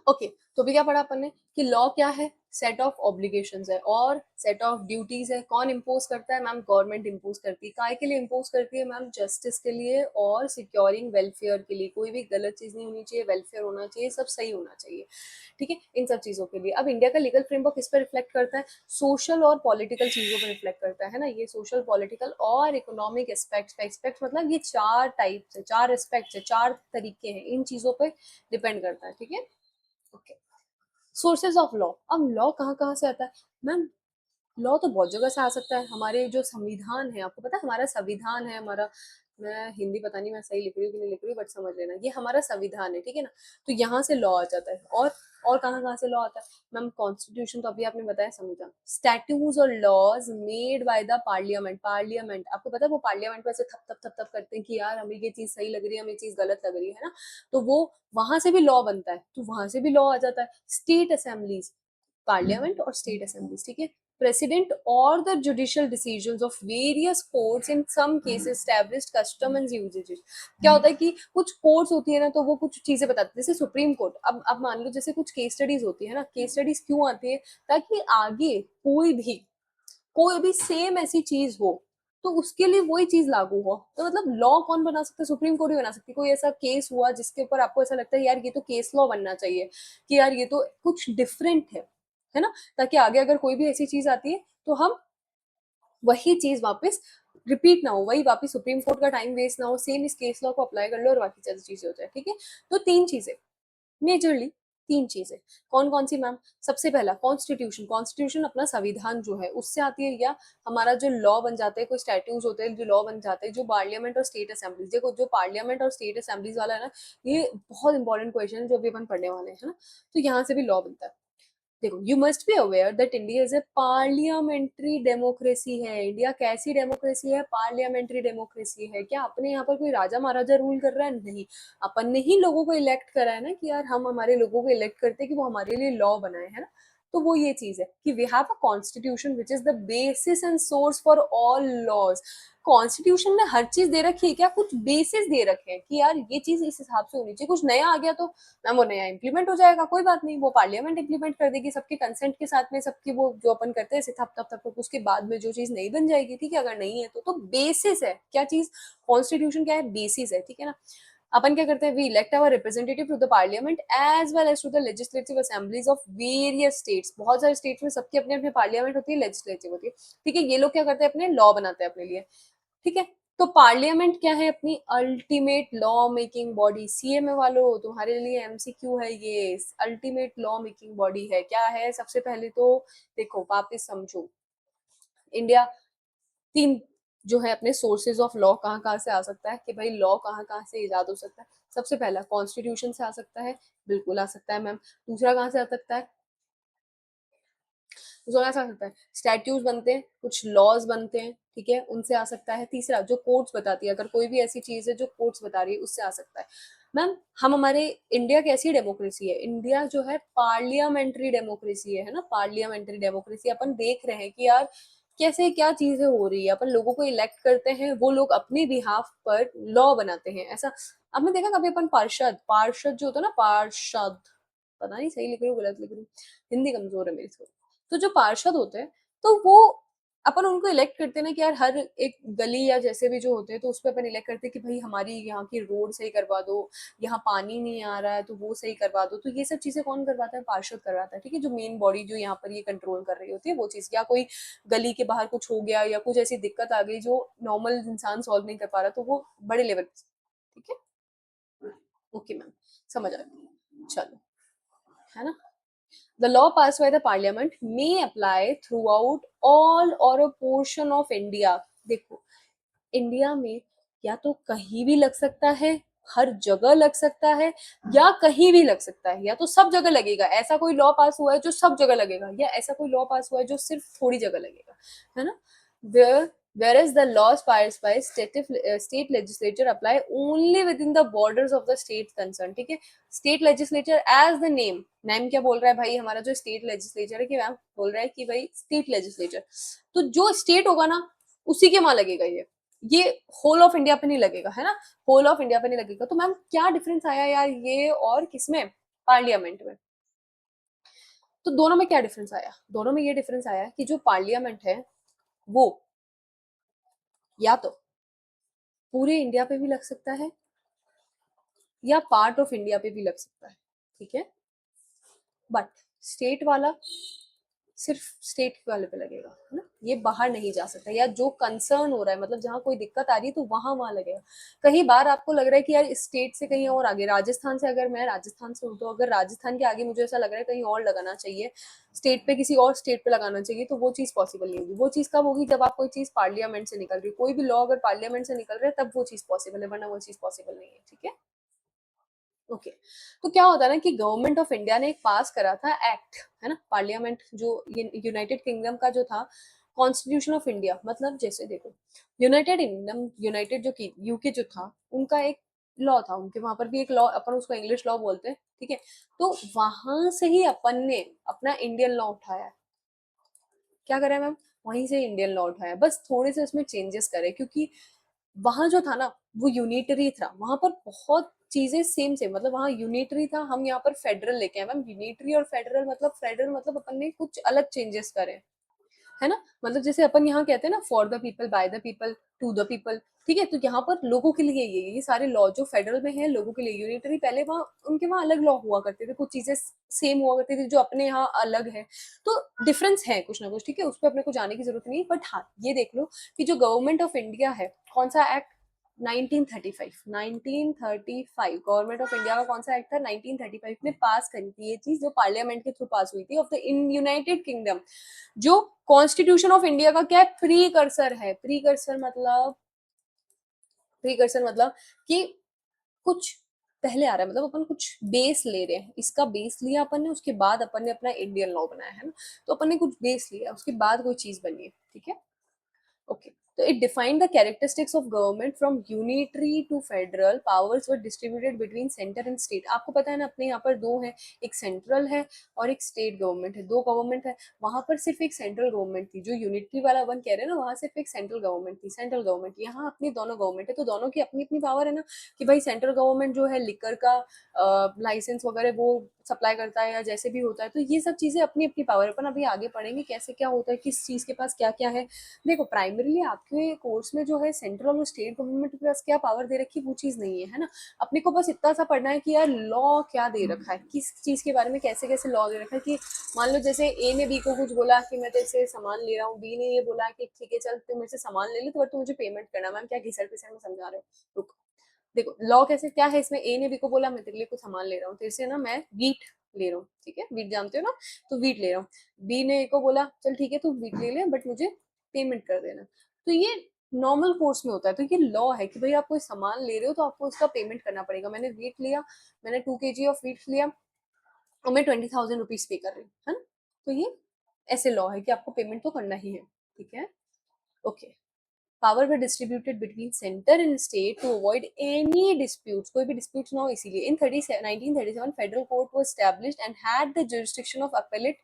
ओके, तो अभी क्या पढ़ा अपन ने कि लॉ क्या है, सेट ऑफ ऑब्लिगेशंस है और सेट ऑफ ड्यूटीज है। कौन इम्पोज करता है, मैम गवर्नमेंट इम्पोज करती है। काय के लिए इम्पोज करती है, मैम जस्टिस के लिए और सिक्योरिंग वेलफेयर के लिए। कोई भी गलत चीज नहीं होनी चाहिए, वेलफेयर होना चाहिए, सब सही होना चाहिए, ठीक है, इन सब चीजों के लिए। अब इंडिया का लीगल फ्रेमवर्क किस पर रिफ्लेक्ट करता है, सोशल और पॉलिटिकल चीजों पर रिफ्लेक्ट करता है ना। ये सोशल, पॉलिटिकल और इकोनॉमिक एस्पेक्ट्स, एस्पेक्ट्स मतलब ये 4 टाइप्स है, 4 एस्पेक्ट्स है, 4 तरीके हैं, इन चीजों पर डिपेंड करता है, ठीक है। Okay, sources of law. अब लॉ कहाँ कहाँ से आता है, मैम लॉ तो बहुत जगह से आ सकता है। हमारे जो संविधान है, आपको पता है हमारा संविधान है, हमारा, मैं हिंदी पता नहीं मैं सही लिख रही हूँ कि नहीं लिख रही हूँ, बट समझ लेना, ये हमारा संविधान है, ठीक है ना। तो यहाँ से लॉ आ जाता है। और कहाँ कहाँ से लॉ आता है, मैम कॉन्स्टिट्यूशन तो अभी आपने बताया, संविधान, स्टैट्यूज और laws made by the parliament. Parliament आपको पता है वो पार्लियामेंट में ऐसे थप थप थप थप करते हैं कि यार हमें ये चीज सही लग रही है, हमें चीज गलत लग रही है ना, तो वो वहां से भी लॉ बनता है, तो वहां से भी लॉ आ जाता है। स्टेट असेंबलीज, पार्लियामेंट और स्टेट असेंबलीज, ठीक है। प्रेसिडेंट और the judicial decisions of various courts in some cases established custom and usages. क्या होता है कि कुछ कोर्ट्स होती है ना, तो वो कुछ चीजें बताते हैं, जैसे सुप्रीम कोर्ट। अब मान लो जैसे कुछ केस स्टडीज होती है ना, केस स्टडीज क्यों आती है, ताकि आगे कोई भी सेम ऐसी चीज हो तो उसके लिए वही चीज लागू हो। तो मतलब लॉ कौन बना सकता है, सुप्रीम कोर्ट ही बना सकती है। कोई ऐसा केस हुआ जिसके ऊपर आपको ऐसा लगता है यार ये तो केस लॉ बनना चाहिए, कि यार ये तो कुछ डिफरेंट है ना, ताकि आगे अगर कोई भी ऐसी चीज आती है तो हम वही चीज वापस रिपीट ना हो, वही वापस सुप्रीम कोर्ट का टाइम वेस्ट ना हो, सेम इस केस लॉ को अप्लाई कर लो और बाकी सारी चीजें हो जाए, ठीक है। तो 3 चीजें, मेजरली 3 चीजें, कौन कौन सी मैम, सबसे पहला कॉन्स्टिट्यूशन। कॉन्स्टिट्यूशन अपना संविधान जो है उससे आती है, या हमारा जो लॉ बन जाते हैं, कोई स्टैट्यूज होते हैं जो लॉ बन जाते हैं, जो पार्लियामेंट और स्टेट असेंबलीज। देखो जो पार्लियामेंट और स्टेट असेंबलीज वाला है ना, ये बहुत इंपॉर्टेंट क्वेश्चन है जो अभी अपन पढ़ने वाले हैं, है ना। तो यहाँ से भी लॉ बनता है। देखो you must be aware that India is a parliamentary democracy है। इंडिया कैसी डेमोक्रेसी है, पार्लियामेंट्री डेमोक्रेसी है। क्या अपने यहाँ पर कोई राजा महाराजा रूल कर रहा है, नहीं। अपन ने ही लोगों को इलेक्ट करा है ना, कि यार हम हमारे लोगों को इलेक्ट करते हैं कि वो हमारे लिए लॉ बनाए, है ना। तो वो ये चीज है कि we have a constitution which is the basis and source for all laws. Constitution में हर चीज दे रखी है, क्या कुछ बेसिस दे रखे हैं कि यार ये चीज इस हिसाब से होनी चाहिए। कुछ नया आ गया तो मैम वो नया इंप्लीमेंट हो जाएगा, कोई बात नहीं, वो पार्लियामेंट इंप्लीमेंट कर देगी सबके कंसेंट के साथ में, सबकी वो जो अपन करते हैं ऐसे थप थप थप, उसके बाद में जो चीज नहीं बन जाएगी, ठीक है। अगर नहीं है तो बेसिस है क्या चीज, कॉन्स्टिट्यूशन क्या है, बेसिस है, ठीक है ना। अपन क्या करते हैं, we elect our representative to the parliament as well as to the legislative assemblies of various states. बहुत सारे स्टेट्स में सबकी अपने अपने पार्लियामेंट होती है, लेजिस्लेटिव होती है, ठीक है। ये लोग क्या करते हैं, अपने लॉ बनाते हैं अपने लिए, ठीक है। तो पार्लियामेंट क्या है, अपनी ultimate law making body. CMA वालों तुम्हारे लिए एमसीक्यू है, ये अल्टीमेट लॉ मेकिंग बॉडी है, क्या है। सबसे पहले तो देखो वापिस समझो, इंडिया 3 जो है अपने सोर्सेज ऑफ लॉ कहाँ कहाँ से आ सकता है, कि भाई लॉ कहाँ कहाँ से इजाद हो सकता है। सबसे पहला कॉन्स्टिट्यूशन से आ सकता है, बिल्कुल आ सकता है मैम। दूसरा कहाँ से आ सकता है, उसमें ऐसा आ सकता है, स्टैट्यूज बनते हैं, कुछ लॉज बनते हैं, ठीक है, उनसे आ सकता है। तीसरा जो कोर्ट्स बताती है, अगर कोई भी ऐसी चीज है जो कोर्ट्स बता रही है, उससे आ सकता है। मैम हम हमारे इंडिया कैसी डेमोक्रेसी है, इंडिया जो है पार्लियामेंट्री डेमोक्रेसी है ना, पार्लियामेंट्री डेमोक्रेसी। अपन देख रहे हैं कि यार कैसे क्या चीजें हो रही है, अपन लोगों को इलेक्ट करते हैं, वो लोग अपने बिहाफ पर लॉ बनाते हैं। ऐसा आपने देखा कभी? अपन पार्षद, पार्षद जो होता है ना, पार्षद, पता नहीं सही लिख रही हूँ गलत लिख रही हूँ, हिंदी कमजोर है मेरी थोड़ी। तो जो पार्षद होते हैं, तो वो अपन उनको इलेक्ट करते हैं ना कि यार हर एक गली या जैसे भी जो होते हैं, तो उस पर अपन इलेक्ट करते हैं कि भाई हमारी यहाँ की रोड सही करवा दो, यहाँ पानी नहीं आ रहा है तो वो सही करवा दो। तो ये सब चीजें कौन करवाता है? पार्षद करवाता है, ठीक है, जो मेन बॉडी जो यहाँ पर ये कंट्रोल कर रही होती है वो चीज। या कोई गली के बाहर कुछ हो गया या कुछ ऐसी दिक्कत आ गई जो नॉर्मल इंसान सॉल्व नहीं कर पा रहा, तो वो बड़े लेवल, ठीक है, ओके मैम, समझ आ गया, चलो, है ना। The law passed by the parliament may apply throughout all or a portion of India। देखो, इंडिया में या तो कहीं भी लग सकता है, हर जगह लग सकता है, या कहीं भी लग सकता है, या तो सब जगह लगेगा। ऐसा कोई लॉ पास हुआ है जो सब जगह लगेगा, या ऐसा कोई लॉ पास हुआ है जो सिर्फ थोड़ी जगह लगेगा, है ना। Whereas the laws passed by state legislature apply only within the borders of the state concerned, ठीक है। State legislature as the name, name क्या बोल रहा है भाई हमारा जो स्टेट लेजिस्लेचर है, कि मैम बोल रहा है कि भाई स्टेट लेजिस्लेचर, तो जो स्टेट होगा ना उसी के वहां लगेगा ये होल ऑफ इंडिया पे नहीं लगेगा, है ना, होल ऑफ इंडिया पे नहीं लगेगा। तो मैम क्या डिफरेंस आया यार ये और किसमें? पार्लियामेंट में। तो दोनों में क्या डिफरेंस आया? दोनों में ये डिफरेंस आया कि जो पार्लियामेंट है वो या तो पूरे इंडिया पे भी लग सकता है या पार्ट ऑफ इंडिया पे भी लग सकता है, ठीक है, बट स्टेट वाला सिर्फ स्टेट वाले पे लगेगा, है ना, ये बाहर नहीं जा सकता। या जो कंसर्न हो रहा है, मतलब जहां कोई दिक्कत आ रही है तो वहां लगेगा। कहीं बार आपको लग रहा है कि यार स्टेट से कहीं और आगे, राजस्थान से, अगर मैं राजस्थान से हूँ तो अगर राजस्थान के आगे मुझे ऐसा लग रहा है कहीं और लगाना चाहिए, स्टेट पे किसी और स्टेट पे लगाना चाहिए, तो वो चीज पॉसिबल नहीं होगी। वो चीज कब होगी? जब आप कोई चीज पार्लियामेंट से निकल रही है, कोई भी लॉ अगर पार्लियामेंट से निकल रहा है तब वो चीज पॉसिबल है, वरना वो चीज पॉसिबल नहीं है, ठीक है, ओके। तो क्या होता है ना कि गवर्नमेंट ऑफ इंडिया ने एक पास करा था एक्ट, है ना, पार्लियामेंट जो यूनाइटेड किंगडम का जो था, कॉन्स्टिट्यूशन ऑफ इंडिया। मतलब जैसे देखो, यूनाइटेड किंगडम, यूनाइटेड जो यूके जो था, उनका एक लॉ था, उनके वहां पर भी एक लॉ, अपन उसको इंग्लिश लॉ बोलते हैं, ठीक है। तो वहां से ही अपन ने अपना इंडियन लॉ उठाया है। क्या करा है मैम? वहीं से इंडियन लॉ उठाया, बस थोड़े से उसमें चेंजेस करे, क्योंकि वहां जो था ना वो यूनिटरी था, वहां पर बहुत चीजें सेम सेम, मतलब वहां यूनिटरी था, हम यहाँ पर फेडरल लेके आए। मैम यूनिटरी और फेडरल मतलब, फेडरल मतलब अपन ने कुछ अलग चेंजेस करे, है ना। मतलब जैसे अपन यहाँ कहते हैं ना, for the people, by the people, to the people, ठीक है, तो यहाँ पर लोगों के लिए ये सारे लॉ जो फेडरल में है लोगों के लिए। यूनिटरी पहले वहाँ उनके वहाँ अलग लॉ हुआ करते थे, कुछ चीजें सेम हुआ करती थी जो अपने यहाँ अलग है। तो डिफरेंस है कुछ ना कुछ, ठीक है, उस पर अपने को जाने की जरूरत नहीं। बट हाँ ये देख लो कि जो गवर्नमेंट ऑफ इंडिया है, कौन सा एक्ट? 1935, 1935 गवर्नमेंट ऑफ इंडिया का कौन सा एक्ट था? 1935 में पास करी थी ये चीज, जो पार्लियामेंट के थ्रू पास हुई थी, of the in United kingdom. जो कॉन्स्टिट्यूशन ऑफ इंडिया का क्या है? प्रीकर्सर है। प्रीकर्सर मतलब कि कुछ पहले आ रहा है, मतलब अपन कुछ बेस ले रहे हैं, इसका बेस लिया अपन ने, उसके बाद अपन ने अपना इंडियन लॉ बनाया, है ना। तो अपन ने कुछ बेस लिया, उसके बाद कोई चीज बनी है, ठीक है, ओके। तो it defined the characteristics of government from unitary to federal, powers were distributed between centre and state. आपको पता है ना अपने यहाँ पर दो है, एक सेंट्रल है और एक स्टेट गवर्नमेंट है, दो गवर्नमेंट है। वहां पर सिर्फ एक सेंट्रल गवर्नमेंट थी, जो यूनिटरी वाला वन कह रहे हैं ना, वहां सिर्फ एक सेंट्रल गवर्नमेंट थी, सेंट्रल गवर्नमेंट। यहाँ अपनी दोनों गवर्नमेंट है, तो दोनों की अपनी अपनी पावर है ना, कि भाई सेंट्रल गवर्नमेंट जो है लिकर का लाइसेंस वगैरह वो सप्लाई करता है, या जैसे भी होता है, तो ये सब चीजें अपनी अपनी पावर। अपन अभी आगे पढ़ेंगे कैसे क्या होता है, किस चीज के पास क्या क्या है। देखो प्राइमरीली आपके कोर्स में जो है सेंट्रल और स्टेट गवर्नमेंट के पास क्या पावर दे रखी है वो चीज नहीं है, है ना। अपने को बस इतना सा पढ़ना है कि यार लॉ क्या दे रखा है, किस चीज के बारे में कैसे कैसे लॉ दे रखा है। कि मान लो जैसे ए ने बी को कुछ बोला कि मैं तेरे से सामान ले रहा हूँ, बी ने ये बोला कि ठीक है चल तू मेरे से सामान ले ले, तो तू मुझे पेमेंट करना। मैम क्या घिसड़ पिसड़ में समझा रहे हो? रुको, देखो लॉ कैसे क्या है इसमें। ए ने बी को बोला मैं तेरे लिए कुछ सामान ले रहा हूँ, तेरे से ना मैं वीट ले रहा हूँ, ठीक है, वीट जानते हो ना, तो वीट ले रहा हूँ। बी ने ए को बोला चल ठीक है तू वीट ले ले बट मुझे पेमेंट कर देना। तो ये नॉर्मल कोर्स में होता है। तो ये लॉ है कि भाई आप कोई सामान ले रहे हो तो आपको उसका पेमेंट करना पड़ेगा। मैंने वीट लिया, मैंने 2 kg ऑफ वीट लिया और मैं 20,000 रुपीज पे कर रही हूँ, है ना। तो ये ऐसे लॉ है कि आपको पेमेंट तो करना ही है, ठीक है। Okay, power were distributed between center and state to avoid any disputes, कोई भी disputes ना हो इसीलिए। In 1937 federal court was established and had the jurisdiction of appellate।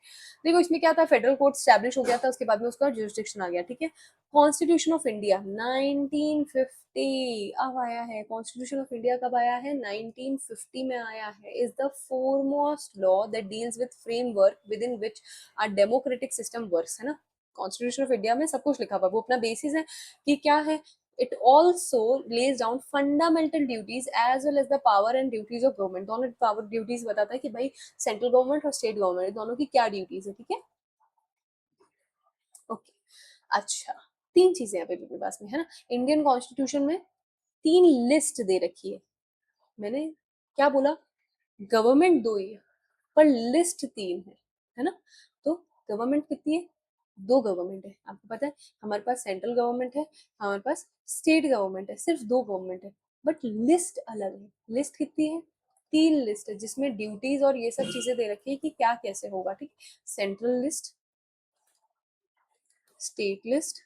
देखो इसमें क्या था, फेडरल कोर्ट स्टैब्लिश हो गया था, उसके बाद में उसका jurisdiction आ गया, ठीक है। कॉन्स्टिट्यूशन ऑफ इंडिया 1950 अब आया है। कॉन्स्टिट्यूशन ऑफ इंडिया कब आया है? 1950 में आया है। Is the foremost law that deals with framework within which are democratic system works, है ना। कॉन्स्टिट्यूशन ऑफ इंडिया में सब कुछ लिखा हुआ है, वो अपना बेसिस है कि क्या है। It also lays down fundamental duties as well as the power and duties of government. दोनों पावर ड्यूटीज बताता है कि भाई सेंट्रल गवर्नमेंट और स्टेट गवर्नमेंट दोनों की क्या ड्यूटीज है, ठीक है। ओके, अच्छा, तीन चीजें यहाँ पे मेरे पास में है ना। इंडियन कॉन्स्टिट्यूशन में तीन लिस्ट दे रखी है। मैंने क्या बोला, गवर्नमेंट दो ही है पर लिस्ट तीन है ना। तो गवर्नमेंट कितनी है? दो गवर्नमेंट है, आपको पता है। हमारे पास सेंट्रल गवर्नमेंट है, हमारे पास स्टेट गवर्नमेंट है, सिर्फ दो गवर्नमेंट है, बट लिस्ट अलग है। लिस्ट कितनी है? तीन लिस्ट है, जिसमें ड्यूटीज और ये सब चीजें दे रखी है कि क्या कैसे होगा, ठीक। सेंट्रल लिस्ट, स्टेट लिस्ट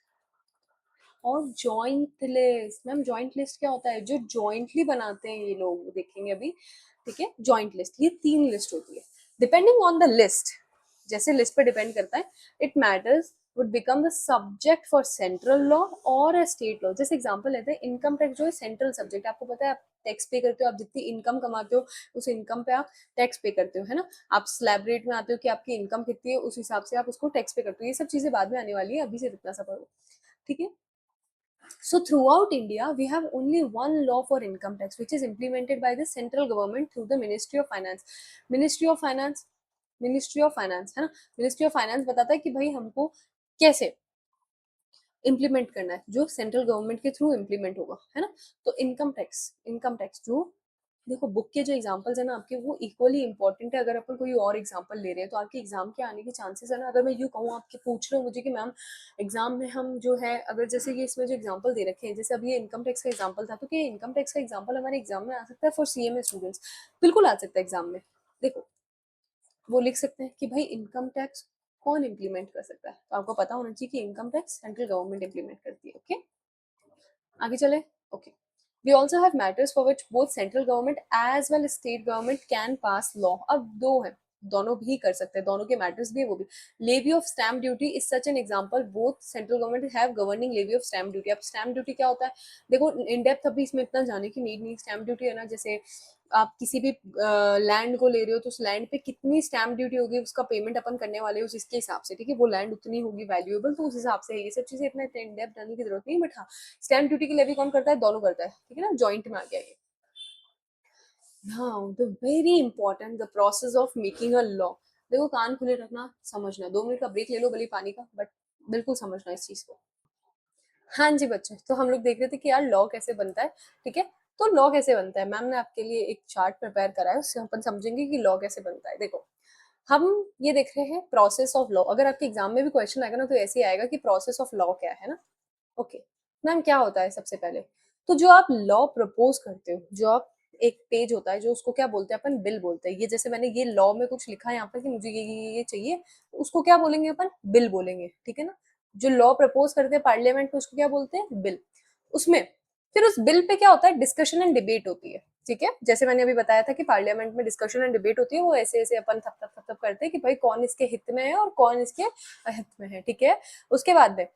और joint list. Ma'am joint list क्या होता है? जो जॉइंटली बनाते हैं ये लोग, देखेंगे अभी, ठीक है। जॉइंट लिस्ट, ये तीन लिस्ट होती है। डिपेंडिंग ऑन द लिस्ट, जैसे लिस्ट पे डिपेंड करता है, it matters would become the subject for central law और स्टेट लॉ। जैसे एग्जांपल लेते हैं, इनकम टैक्स जो है सेंट्रल सब्जेक्ट, आपको पता है। आप टैक्स पे करते हो, आप जितनी इनकम कमाते हो उस इनकम पे आप टैक्स पे करते हो, है ना। आप स्लैब रेट में आते हो कि आपकी इनकम कितनी है, उस हिसाब से आप उसको टैक्स पे करते हो। ये सब चीजें बाद में आने वाली है, अभी से इतना सा पढ़ो, ठीक है। So throughout India, we have only one law for income tax, which is implemented by the central government through the Ministry of Finance. Ministry of Finance, Ministry of Finance है ना। Ministry of Finance बताता है कि भाई हमको कैसे implement करना है, जो सेंट्रल गवर्नमेंट के थ्रू इम्प्लीमेंट होगा, है ना। तो इनकम टैक्स जो, देखो बुक के जो एग्जांपल्स है ना आपके, वो इक्वली इंपॉर्टेंट है। अगर अपन कोई और एग्जांपल ले रहे हैं तो आपके एग्जाम के आने के चांसेस है ना। अगर मैं यूँ कहूँ, आपके पूछ रहे हो मुझे कि मैम एग्जाम में हम जो है, अगर जैसे ये इसमें जो एग्जांपल दे रखे हैं, जैसे अब ये इनकम टैक्स का एग्जांपल था, तो क्या इनकम टैक्स का एग्जांपल हमारे एग्जाम में आ सकता है फॉर सीएमए स्टूडेंट्स? बिल्कुल आ सकता है एग्जाम में। देखो वो लिख सकते हैं कि भाई इनकम टैक्स कौन इम्प्लीमेंट कर सकता है, तो आपको पता होना चाहिए कि income tax central government implement करती है। ओके, आगे चले। Okay, we also have matters for which both central government as well as state government can pass law। अब दो है, दोनों भी कर सकते हैं, दोनों के मैटर्स भी है वो भी। Levy of stamp duty is such an example, both central government have governing levy of stamp duty. अब स्टैम्प ड्यूटी क्या होता है, देखो इन डेप्थ अभी इसमें इतना जाने की नीड नहीं। स्टैम्प ड्यूटी है ना, जैसे आप किसी भी लैंड को ले रहे हो तो उस लैंड पे कितनी स्टैम्प ड्यूटी होगी, उसका पेमेंट अपन करने वाले हो उसके हिसाब से, ठीक है। वो लैंड उतनी होगी वैल्यूएबल, तो उस हिसाब से ये सब चीजें इतना इन डेप्थ जाने की जरूरत नहीं, बट हाँ स्टैम्प ड्यूटी की लेवी कौन करता है? दोनों करता है, ठीक है ना, जॉइंट में आ गया ये। Now the very important, the process of making a law. देखो कान खुले रखना, समझना। 2 मिनट का ब्रेक ले लो भले पानी का, बट बिल्कुल समझना इस चीज को। हाँ जी बच्चों, तो हम लोग देख रहे थे कि यार लॉ कैसे बनता है, ठीक है। तो लॉ कैसे बनता है, मैम ने आपके लिए एक चार्ट प्रिपेयर करा है, उससे अपन समझेंगे कि लॉ कैसे बनता है। देखो हम ये देख रहे हैं प्रोसेस ऑफ लॉ। अगर आपके एग्जाम में भी क्वेश्चन आएगा ना, तो ऐसे ही आएगा कि प्रोसेस ऑफ लॉ क्या है ना। ओके मैम, क्या होता है सबसे पहले, तो जो आप लॉ प्रपोज करते हो, जो आप एक पेज होता है जो उसको क्या बोलते हैं अपन? बिल बोलते हैं। ये जैसे मैंने ये लॉ में कुछ लिखा है यहाँ पर कि मुझे ये चाहिए, तो उसको क्या बोलेंगे अपन? बिल बोलेंगे, ठीक है ना। जो लॉ प्रपोज करते हैं पार्लियामेंट में, उसको क्या बोलते हैं? बिल। उसमें फिर उस बिल पे क्या होता है? डिस्कशन एंड डिबेट होती है, ठीक है। जैसे मैंने अभी बताया था कि पार्लियामेंट में डिस्कशन एंड डिबेट होती है, वो ऐसे ऐसे अपन थप थप थप थप करते हैं कि भाई कौन इसके हित में है और कौन इसके अहित में है, ठीक है। उसके बाद में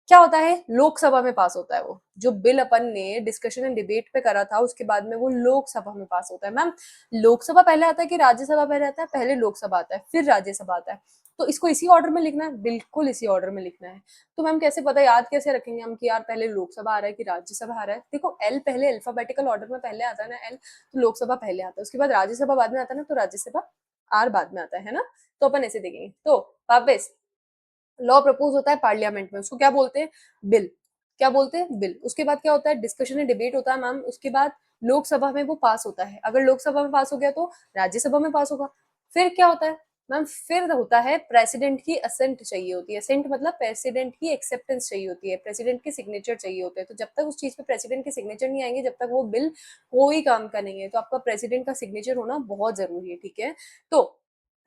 क्या होता है? लोकसभा में पास होता है वो जो बिल अपन ने डिस्कशन एंड डिबेट पे करा था, उसके बाद में वो लोकसभा में पास होता है। मैम लोकसभा पहले आता है कि राज्यसभा पहले आता है? पहले लोकसभा आता है फिर राज्यसभा आता है। तो इसको इसी ऑर्डर में लिखना है, बिल्कुल इसी ऑर्डर में लिखना है। तो मैम कैसे पता, याद कैसे रखेंगे हम कि यार पहले लोकसभा आ रहा है कि राज्यसभा आ रहा है? देखो एल पहले अल्फाबेटिकल ऑर्डर में पहले आता है ना, एल, तो लोकसभा पहले आता है, उसके बाद राज्यसभा बाद में आता है ना, तो राज्यसभा आर बाद में आता है ना। तो अपन ऐसे देखेंगे। तो वापस लॉ प्रपोज होता है पार्लियामेंट में, उसको क्या बोलते हैं? बिल। क्या बोलते हैं? बिल। उसके बाद क्या होता है? डिस्कशन एंड डिबेट होता है मैम। उसके बाद लोकसभा में वो पास होता है, अगर लोकसभा में पास हो गया तो राज्यसभा में पास होगा। फिर क्या होता है मैम? फिर होता है प्रेसिडेंट की असेंट चाहिए होती है। असेंट मतलब प्रेसिडेंट की एक्सेप्टेंस चाहिए होती है, प्रेसिडेंट के सिग्नेचर चाहिए होते हैं। तो जब तक उस चीज पे प्रेसिडेंट के सिग्नेचर नहीं आएंगे, जब तक वो बिल कोई काम का नहीं है। तो आपका प्रेसिडेंट का सिग्नेचर होना बहुत जरूरी है, ठीक है। तो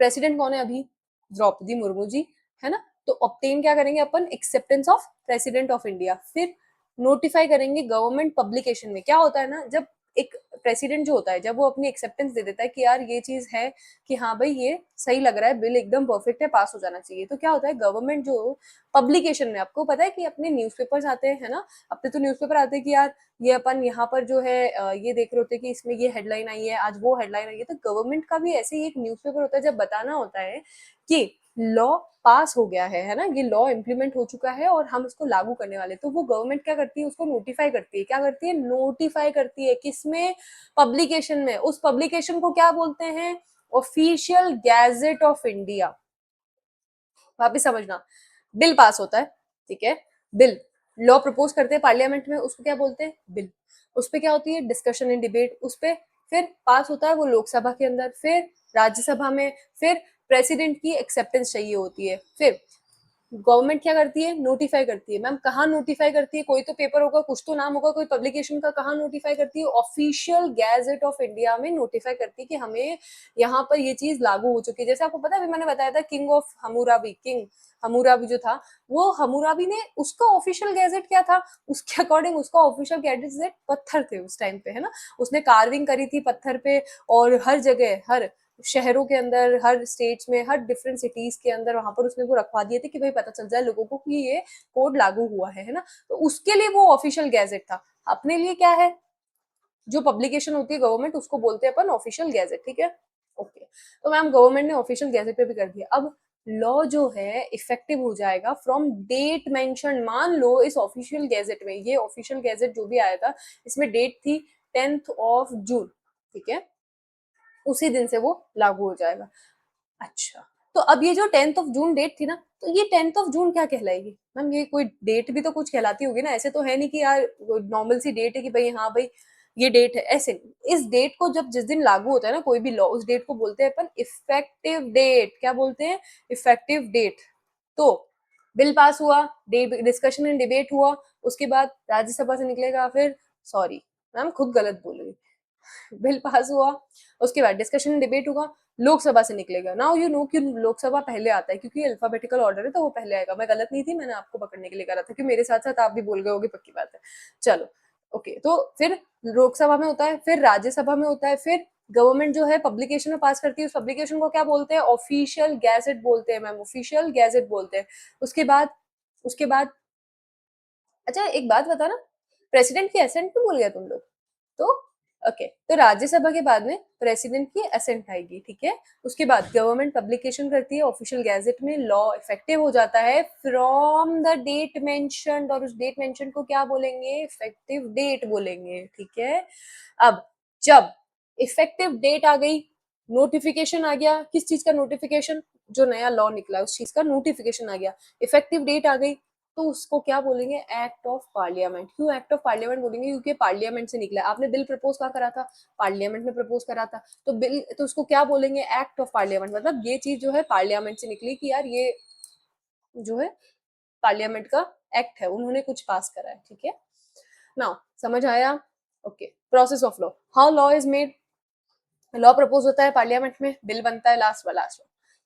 प्रेसिडेंट कौन है अभी? द्रौपदी मुर्मू जी, है ना। तो ऑब्टेन क्या करेंगे अपन, acceptance of president of India, फिर नोटिफाई करेंगे गवर्नमेंट पब्लिकेशन में। क्या होता है ना, जब एक प्रेसिडेंट जो होता है जब वो अपनी एक्सेप्टेंस दे देता है कि यार ये चीज है कि हाँ भाई ये सही लग रहा है, बिल एकदम परफेक्ट है, पास हो जाना चाहिए, तो क्या होता है गवर्नमेंट जो पब्लिकेशन में, आपको पता है कि अपने न्यूज़पेपर्स आते हैं, है ना, अपने तो न्यूज़पेपर आते हैं कि यार ये अपन यहाँ पर जो है ये देख रहे होते हैं कि इसमें ये हेडलाइन आई है, आज वो हेडलाइन आई है, तो गवर्नमेंट का भी ऐसे ही एक न्यूज़पेपर होता है जब बताना होता है कि लॉ पास हो गया है ना, ये लॉ इम्प्लीमेंट हो चुका है और हम इसको लागू करने वाले, तो वो गवर्नमेंट क्या करती है, उसको नोटिफाई करती है। क्या करती है, नोटिफाई करती है, किसमें, पब्लिकेशन में। उस पब्लिकेशन को क्या बोलते हैं, ऑफिशियल गैजेट ऑफ इंडिया। वापिस समझना, बिल पास होता है, ठीक है, बिल, लॉ प्रपोज करते हैं पार्लियामेंट में, उसको क्या बोलते हैं, बिल। उस पे क्या होती है, डिस्कशन एंड डिबेट, उस पे फिर पास होता है वो लोकसभा के अंदर, फिर राज्यसभा में, फिर प्रेसिडेंट की एक्सेप्टेंस चाहिए होती है, फिर गवर्नमेंट क्या करती है, नोटिफाई करती है। मैम कहाँ नोटिफाई करती है, कोई तो पेपर होगा, कुछ तो नाम होगा, कोई पब्लिकेशन का, कहाँ नोटिफाई करती है, ऑफिशियल गैजेट ऑफ इंडिया में नोटिफाई करती है कि हमें यहाँ पर ये चीज लागू हो चुकी है। जैसे आपको पता है, मैंने बताया था किंग ऑफ हमूराबी, किंग हमूराबी जो था, वो हमूराबी ने, उसका ऑफिशियल गैजेट क्या था, उसके अकॉर्डिंग उसका ऑफिशियल गैजेट पत्थर थे उस टाइम पे, है ना, उसने कार्विंग करी थी पत्थर पे, और हर जगह, हर शहरों के अंदर, हर स्टेट्स में, हर डिफरेंट सिटीज के अंदर वहां पर उसने वो रखवा दिए थे कि भाई पता चल जाए लोगों को कि ये कोड लागू हुआ है ना, तो उसके लिए वो ऑफिशियल गैजेट था। अपने लिए क्या है, जो पब्लिकेशन होती है गवर्नमेंट, उसको बोलते हैं अपन ऑफिशियल गैजेट, ठीक है, ओके। तो मैम गवर्नमेंट ने ऑफिशियल गैजेट पे भी कर दिया। अब लॉ जो है इफेक्टिव हो जाएगा फ्रॉम डेट मेंशन। मान लो इस ऑफिशियल गैजेट में, ये ऑफिशियल गैजेट जो भी आया था, इसमें डेट थी 10th of June, ठीक है, उसी दिन से वो लागू हो जाएगा। अच्छा, तो अब ये जो 10th of June डेट थी ना, तो ये 10th of June क्या कहलाएगी मैम, ये कोई डेट भी तो कुछ कहलाती होगी ना, ऐसे तो है नहीं कि यार नॉर्मल सी डेट है कि भाई हाँ भाई ये डेट है, ऐसे नहीं। इस डेट को जब जिस दिन लागू होता है ना कोई भी लॉ, उस डेट को बोलते हैं अपन इफेक्टिव डेट। क्या बोलते हैं, इफेक्टिव डेट। तो बिल पास हुआ, डिस्कशन एंड डिबेट हुआ, उसके बाद राज्यसभा से निकलेगा, फिर सॉरी मैम खुद गलत बोल रही, बिल पास हुआ, उसके बाद डिस्कशन डिबेट होगा, लोकसभा से निकलेगा। नाउ यू नो कि लोकसभा पहले आता है क्योंकि अल्फाबेटिकल ऑर्डर है, तो वो पहले आएगा। मैं गलत नहीं थी, मैंने आपको पकड़ने के लिए करा था कि मेरे साथ साथ आप भी बोल गए होगे, पक्की बात है। चलो ओके, तो फिर लोकसभा में होता है, फिर राज्यसभा में होता है, फिर गवर्नमेंट जो है पब्लिकेशन में पास करती है, उस पब्लिकेशन को क्या बोलते हैं, ऑफिशियल गैजेट बोलते हैं मैम, ऑफिशियल गैजेट बोलते हैं। उसके बाद अच्छा एक बात बता ना, प्रेसिडेंट की एसेंट क्यों भूल गया तुम लोग, तो ओके, तो राज्यसभा के बाद में प्रेसिडेंट की असेंट आएगी, ठीक है। उसके बाद गवर्नमेंट पब्लिकेशन करती है ऑफिशियल गैजेट में, लॉ इफेक्टिव हो जाता है फ्रॉम द डेट मेंशन्ड, और उस डेट मेंशन को क्या बोलेंगे, इफेक्टिव डेट बोलेंगे, ठीक है। अब जब इफेक्टिव डेट आ गई, नोटिफिकेशन आ गया, किस चीज का नोटिफिकेशन, जो नया लॉ निकला उस चीज का नोटिफिकेशन आ गया, इफेक्टिव डेट आ गई, तो उसको क्या बोलेंगे, एक्ट ऑफ पार्लियामेंट। क्यों एक्ट ऑफ पार्लियामेंट बोलेंगे, क्योंकि पार्लियामेंट से निकला। आपने बिल प्रपोज कहाँ करा था, पार्लियामेंट में प्रपोज करा था, तो बिल, तो उसको क्या बोलेंगे, एक्ट ऑफ पार्लियामेंट। मतलब ये चीज जो है पार्लियामेंट से निकली कि यार ये जो है पार्लियामेंट का एक्ट है, उन्होंने कुछ पास करा है, ठीक है। नाउ समझ आया, okay. Process of law, how law is made, law propose होता है पार्लियामेंट में, बिल बनता है लास्ट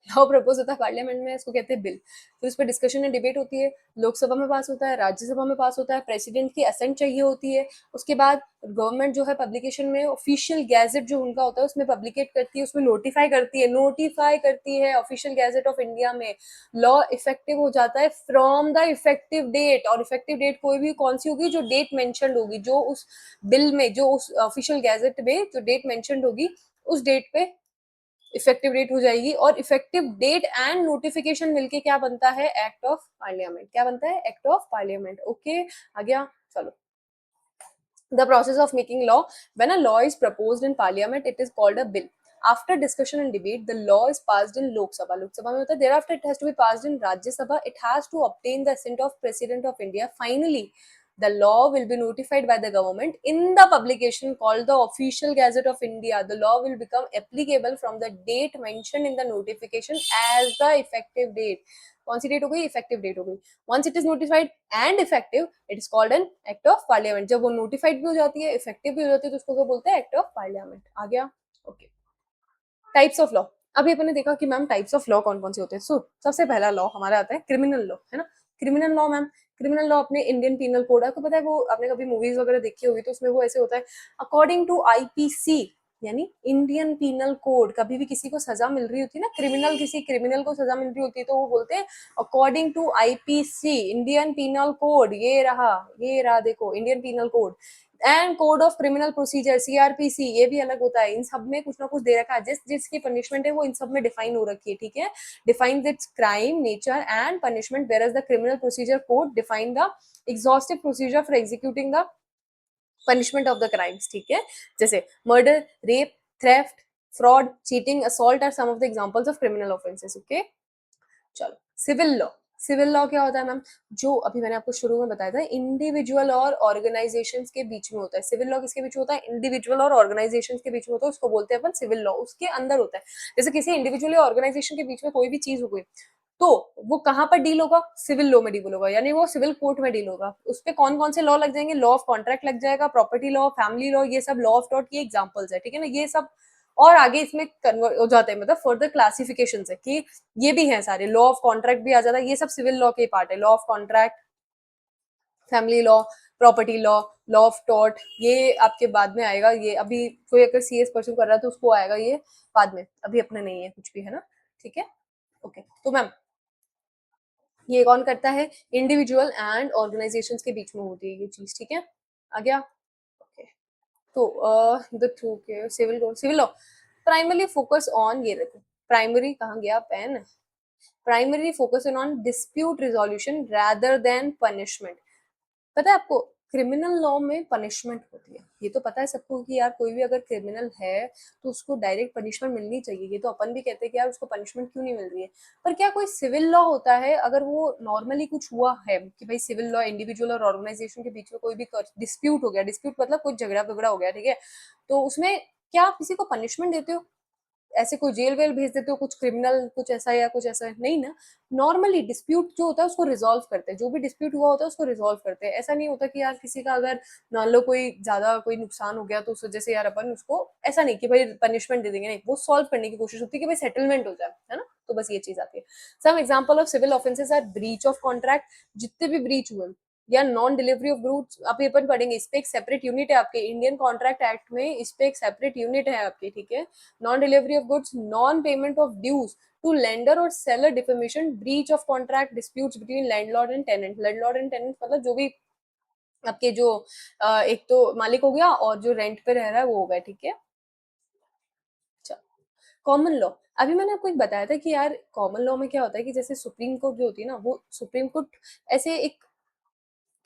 लॉ प्रपोज होता है पार्लियामेंट में, इसको कहते हैं बिल, फिर उस पर डिस्कशन एंड डिबेट होती है, लोकसभा में पास होता है, राज्यसभा में पास होता है, प्रेसिडेंट की असेंट चाहिए होती है, उसके बाद गवर्नमेंट जो है पब्लिकेशन में ऑफिशियल गैजेट जो उनका होता है उसमें पब्लिकेट करती है, उसमें नोटिफाई करती है ऑफिशियल गैजेट ऑफ इंडिया में, लॉ इफेक्टिव हो जाता है फ्रॉम द इफेक्टिव डेट। और इफेक्टिव डेट कोई भी कौन सी होगी, जो डेट मेंशन्ड होगी, जो उस बिल में, जो उस ऑफिशियल गैजेट में जो डेट मेंशन्ड होगी, उस डेट पे इफेक्टिव डेट हो जाएगी। और इफेक्टिव डेट एंड नोटिफिकेशन मिलके क्या बनता है, एक्ट ऑफ पार्लियामेंट। क्या बनता है, एक्ट ऑफ पार्लियामेंट, ओके। आ गया, चलो। The process of making law, when a law is proposed in parliament it is called a bill. After discussion and debate, the law is passed in Lok Sabha, में होता है, thereafter it has to be passed in Rajya Sabha, it has to obtain the assent of President of India. Finally the law will be notified by the government in the publication called the Official Gazette of India. The law will become applicable from the date mentioned in the notification as the effective date. कौन सी date हो गई, effective date हो गई। Once it is notified and effective, it is called an act of parliament. जब वो notified भी हो जाती है, इफेक्टिव भी हो जाती है, तो उसको क्या बोलते हैं, एक्ट ऑफ पार्लियामेंट। आ गया, ओके। टाइप्स ऑफ लॉ, अभी अपन ने देखा कि मैम टाइप्स ऑफ लॉ कौन कौन से होते हैं। सो सबसे पहला लॉ हमारा आता है क्रिमिनल लॉ, है ना। Criminal law ma'am, criminal law अपने इंडियन पीनल कोड, आपको पता है वो, आपने कभी मूवीज वगैरह देखी होगी तो उसमें वो ऐसे होता है, अकॉर्डिंग टू आईपीसी यानी इंडियन पीनल कोड। कभी भी किसी को सजा मिल रही होती है ना, क्रिमिनल, किसी क्रिमिनल को सजा मिल रही होती है तो वो बोलते हैं according to IPC Indian penal code, ये रहा देखो Indian penal code and code of criminal procedure CrPC, ये भी अलग होता है। इन सब में कुछ ना कुछ दे रखा है, जिस जिसकी पनिशमेंट है वो इन सब में डिफाइन हो रखी है, ठीक है। Define its crime nature and punishment, whereas the criminal procedure code define the exhaustive procedure for executing the punishment of the crimes, ठीक है। जैसे murder, rape, theft, fraud, cheating, assault are some of the examples of criminal offences, okay. चलो civil law, civil law क्या होता है ma'am, जो अभी मैंने आपको शुरू में बताया था इंडिविजुअल और ऑर्गेनाइजेशंस के बीच में होता है। सिविल लॉ किसके बीच में होता है, इंडिविजुअल और ऑर्गेनाइजेशंस के बीच में होता है, उसको बोलते हैं अपन सिविल लॉ, उसके अंदर होता है। जैसे किसी इंडिविजुअल या ऑर्गेनाइजेशन के बीच में कोई भी चीज हो गई तो वो कहाँ पर डील होगा, सिविल लॉ में डील होगा, यानी वो सिविल कोर्ट में डील होगा। उस पे कौन कौन से लॉ लग जाएंगे, लॉ ऑफ कॉन्ट्रैक्ट लग जाएगा, प्रॉपर्टी लॉ, फैमिली लॉ, ये सब लॉ ऑफ टॉर्ट की एग्जांपल्स है, ठीक है ना। ये सब और आगे इसमें कन्वर्ट हो जाते हैं, मतलब फर्दर क्लासिफिकेशन है कि ये भी है सारे, लॉ ऑफ कॉन्ट्रैक्ट भी आ जाता है, ये सब सिविल लॉ के पार्ट है। Law of contract, family law, property law, law of tort, ये आपके बाद में आएगा। ये अभी कोई अगर सीएस परस्यू कर रहा है तो उसको आएगा ये बाद में, अभी अपने नहीं है कुछ भी, है ना, ठीक है। ओके तो मैम ये कौन करता है, इंडिविजुअल एंड ऑर्गेनाइजेशंस के बीच में होती है ये चीज, ठीक है। आ गया, ओके। तो द टू के civil code, civil law primarily focus on, ये देखो प्राइमरी कहाँ गया pen, primary focus on dispute resolution rather than punishment. पता है आपको क्रिमिनल लॉ में पनिशमेंट होती है, ये तो पता है सबको कि यार कोई भी अगर क्रिमिनल है तो उसको डायरेक्ट पनिशमेंट मिलनी चाहिए, ये तो अपन भी कहते हैं कि यार उसको पनिशमेंट क्यों नहीं मिल रही है। पर क्या कोई सिविल लॉ होता है, अगर वो नॉर्मली कुछ हुआ है कि भाई सिविल लॉ इंडिविजुअल और ऑर्गेनाइजेशन के बीच में कोई भी डिस्प्यूट हो गया, डिस्प्यूट मतलब कुछ झगड़ा वगड़ा हो गया, ठीक है, तो उसमें क्या आप किसी को पनिशमेंट देते हो, ऐसे कोई जेल वेल भेज देते हो कुछ क्रिमिनल कुछ ऐसा या कुछ ऐसा, नहीं ना। नॉर्मली डिस्प्यूट जो होता है उसको रिजॉल्व करते हैं, जो भी डिस्प्यूट हुआ होता है उसको रिजॉल्व करते हैं। ऐसा नहीं होता कि यार किसी का अगर मान लो कोई ज्यादा कोई नुकसान हो गया तो उस वजह से यार अपन उसको ऐसा नहीं कि भाई पनिशमेंट दे देंगे, नहीं, वो सॉल्व करने की कोशिश होती है कि भाई सेटलमेंट हो जाए, है ना। तो बस ये चीज आती है। Some example of civil offences are breach of contract, जितने भी ब्रीच हुए, या नॉन डिलीवरी ऑफ गुड्स, अभी अपन पढ़ेंगे, इस पे एक सेपरेट यूनिट है आपके इंडियन कॉन्ट्रैक्ट एक्ट में, इस पे एक सेपरेट यूनिट है आपके, ठीक है। Non delivery of goods, non payment of dues to lender और seller, defamation, breach of contract, disputes between landlord and tenant. Landlord and tenant मतलब जो भी आपके जो एक तो मालिक हो गया और जो रेंट पे रह रहा है वो हो गया, ठीक है। कॉमन लॉ, अभी मैंने आपको एक बताया था कि यार कॉमन लॉ में क्या होता है कि जैसे सुप्रीम कोर्ट जो होती है ना, वो सुप्रीम कोर्ट ऐसे एक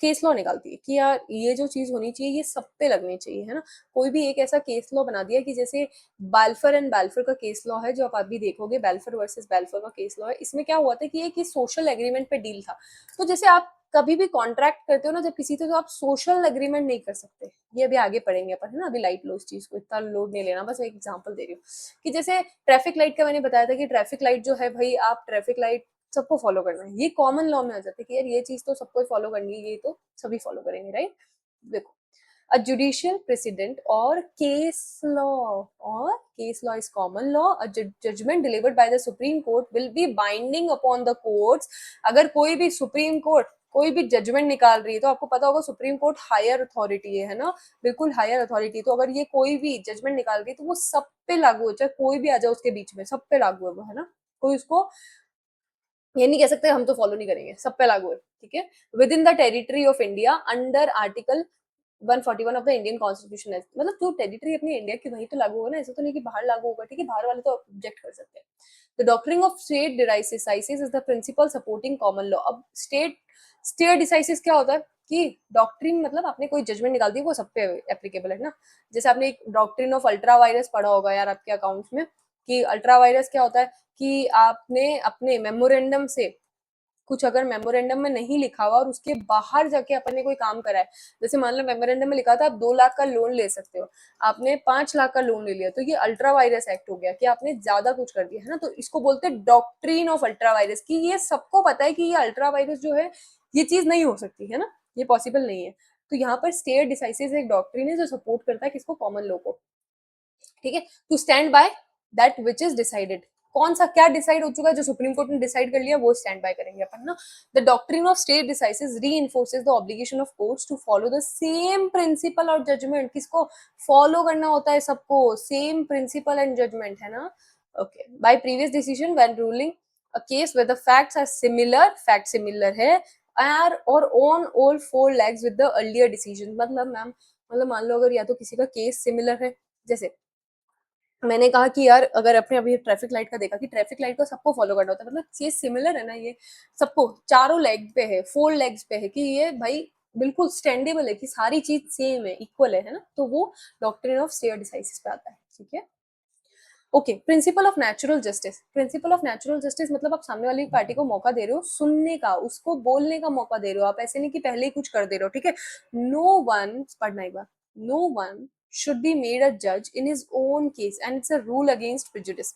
केस लॉ निकालती है कि यार ये जो चीज होनी चाहिए ये सब पे लगनी चाहिए, है ना। कोई भी एक ऐसा केस लॉ बना दिया कि जैसे बाल्फर एंड बाल्फर का केस लॉ है जो आप अभी देखोगे, बाल्फर वर्सेस बाल्फर का केस लॉ है। इसमें क्या हुआ था कि एक सोशल एग्रीमेंट पे डील था। तो जैसे आप कभी भी कॉन्ट्रैक्ट करते हो ना जब किसी से, तो आप सोशल एग्रीमेंट नहीं कर सकते, ये अभी आगे पढ़ेंगे अपन, है ना। अभी लाइट लो इस चीज को, इतना लोड नहीं लेना, बस एक एग्जांपल दे रही हूँ कि जैसे ट्रैफिक लाइट का मैंने बताया था कि ट्रैफिक लाइट जो है भाई, आप ट्रैफिक लाइट सबको फॉलो करना है, ये कॉमन लॉ में आ जाता है कि यार ये चीज तो सबको फॉलो करनी है, ये तो सभी फॉलो करेंगे, राइट। देखो a judicial precedent or case law is common law, a judgment delivered by the supreme court will be binding upon the courts। अगर कोई भी सुप्रीम कोर्ट कोई भी जजमेंट निकाल रही है तो आपको पता होगा सुप्रीम कोर्ट हायर अथॉरिटी है ना, बिल्कुल हायर अथॉरिटी। तो अगर ये कोई भी जजमेंट निकाल रही है तो वो सब पे लागू हो, चाहे कोई भी आ जाए उसके बीच में, सब पे लागू है वो, है ना। कोई उसको ये नहीं कह सकते हम तो फॉलो नहीं करेंगे, सब पे लागू है, ठीक है। With in the territory of India under article 141 of the Indian constitution है, मतलब जो टेरिटरी अपनी इंडिया की वही तो लागू होगा ना, ऐसा तो नहीं कि बाहर लागू होगा, ठीक है, बाहर वाले तो ऑब्जेक्ट कर सकते हैं। The doctrine of state decisis is the principle supporting common law. अब स्टेट डिसाइसिस क्या होता है कि डॉक्ट्रिन मतलब आपने कोई जजमेंट निकाल दी वो सब पे एप्लीकेबल है ना। जैसे आपने एक डॉक्ट्रिन ऑफ अल्ट्रा वायरस पढ़ा होगा यार आपके अकाउंट्स में, कि अल्ट्रा वायरस क्या होता है कि आपने अपने मेमोरेंडम से कुछ अगर मेमोरेंडम में नहीं लिखा हुआ और उसके बाहर जाके अपन ने कोई काम करा है, जैसे मान लो मेमोरेंडम में लिखा था आप 2 लाख का लोन ले सकते हो, आपने 5 लाख का लोन ले लिया, तो ये अल्ट्रा वायरस एक्ट हो गया कि आपने ज्यादा कुछ कर दिया, है ना। तो इसको बोलते हैं डॉक्ट्रिन ऑफ अल्ट्रा वायरस, कि ये सबको पता है कि ये अल्ट्रा वायरस जो है ये चीज नहीं हो सकती, है ना, ये पॉसिबल नहीं है। तो यहाँ पर स्टेट डिसाइसिस एक डॉक्ट्रिन है जो सपोर्ट करता है किसको, कॉमन लॉ को, ठीक है। To stand by that which is decided, कौन सा क्या डिसाइड हो चुका है, जो सुप्रीम कोर्ट ने डिसाइड कर लिया वो स्टैंड बाय करेंगे अपन ना. The doctrine of state decisis reinforces the obligation of courts to follow the same principle और जजमेंट. किसको फॉलो करना होता है? सबको सेम प्रिंसिपल एंड जजमेंट है ना. Okay. Bye previous decision when ruling a case where the facts are similar, fact similar है, are or on all four legs with the earlier decision. मतलब ma'am, मतलब मान लो अगर या तो किसी का केस सिमिलर है, जैसे मैंने कहा कि यार अगर अपने अभी ट्रैफिक लाइट का देखा कि ट्रैफिक लाइट को सबको फॉलो करना होता है, मतलब ये सिमिलर है ना, ये सबको चारों लेग पे है, फोर लेग्स पे है, कि ये भाई बिल्कुल स्टैंडेबल है, कि सारी चीज सेम है, इक्वल है ना, तो वो डॉक्ट्रिन ऑफ स्टेयर डिसाइसिस पे आता है. ठीक है. Okay. Principle of natural justice. Principle of natural justice मतलब आप सामने वाली पार्टी को मौका दे रहे हो सुनने का, उसको बोलने का मौका दे रहे हो, आप ऐसे नहीं कि पहले ही कुछ कर दे रहे हो. ठीक है. नो वन, पढ़ना एक बार, no one should be made a judge in his own case and it's a rule against prejudice.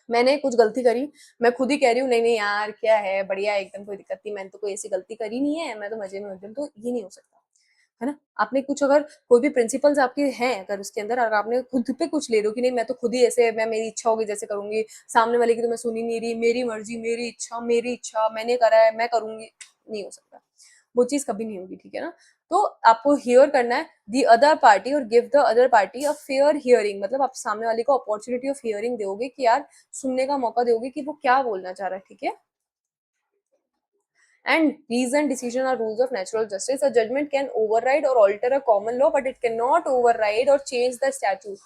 मैंने कुछ गलती करी, मैं खुद ही कह रही हूँ नहीं नहीं यार क्या है, बढ़िया एकदम, कोई दिक्कत नहीं, मैंने तो कोई ऐसी गलती करी नहीं है, मैं तो मजे में एकदम, तो ये नहीं हो सकता है ना. आपने कुछ अगर कोई भी प्रिंसिपल्स आपके हैं अगर उसके अंदर, अगर आपने खुद पे कुछ ले रहे हो कि नहीं मैं तो खुद ही ऐसे, मैं मेरी इच्छा होगी जैसे करूंगी, सामने वाले की तो मैं सुन ही नहीं रही, मेरी मर्जी मेरी इच्छा मैंने करा है मैं करूंगी, नहीं हो सकता, वो चीज कभी नहीं होगी. ठीक है ना. तो आपको हियर करना है दी अदर पार्टी और give the other party a fair hearing. मतलब आप सामने वाले को अपॉर्चुनिटी ऑफ हियरिंग दोगे, कि यार सुनने का मौका दोगे कि वो क्या बोलना चाह रहा है. ठीक है. And reasoned decision are rules of natural justice. A judgment can override or alter a common law, but it cannot override or change the statute.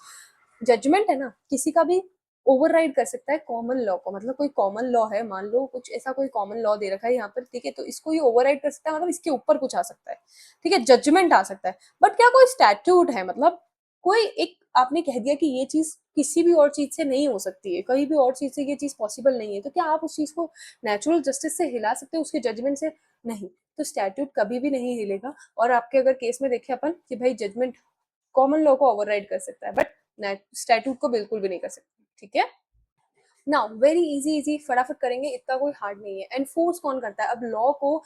Judgement है ना, किसी का भी ओवरराइड कर सकता है कॉमन लॉ को. मतलब कोई कॉमन लॉ है, मान लो कुछ ऐसा कोई कॉमन लॉ दे रखा है यहाँ पर, ठीक है, तो इसको ये ओवरराइड कर सकता है, मतलब इसके ऊपर कुछ आ सकता है. ठीक है, जजमेंट आ सकता है, बट क्या कोई स्टैट्यूट है, मतलब कोई एक आपने कह दिया कि ये चीज किसी भी और चीज से नहीं हो सकती है, कहीं भी और चीज से ये चीज पॉसिबल नहीं है, तो क्या आप उस चीज को नेचुरल जस्टिस से हिला सकते हो, उसके जजमेंट से? नहीं. तो स्टैट्यूट कभी भी नहीं हिलेगा. और आपके अगर केस में देखें अपन कि भाई जजमेंट कॉमन लॉ को ओवरराइड कर सकता है, बट स्टैट्यूट को बिल्कुल भी नहीं कर सकता. ठीक है. नाउ वेरी इजी इजी, फटाफट करेंगे, इतना कोई हार्ड नहीं है. एनफोर्स कौन करता है? अब लॉ को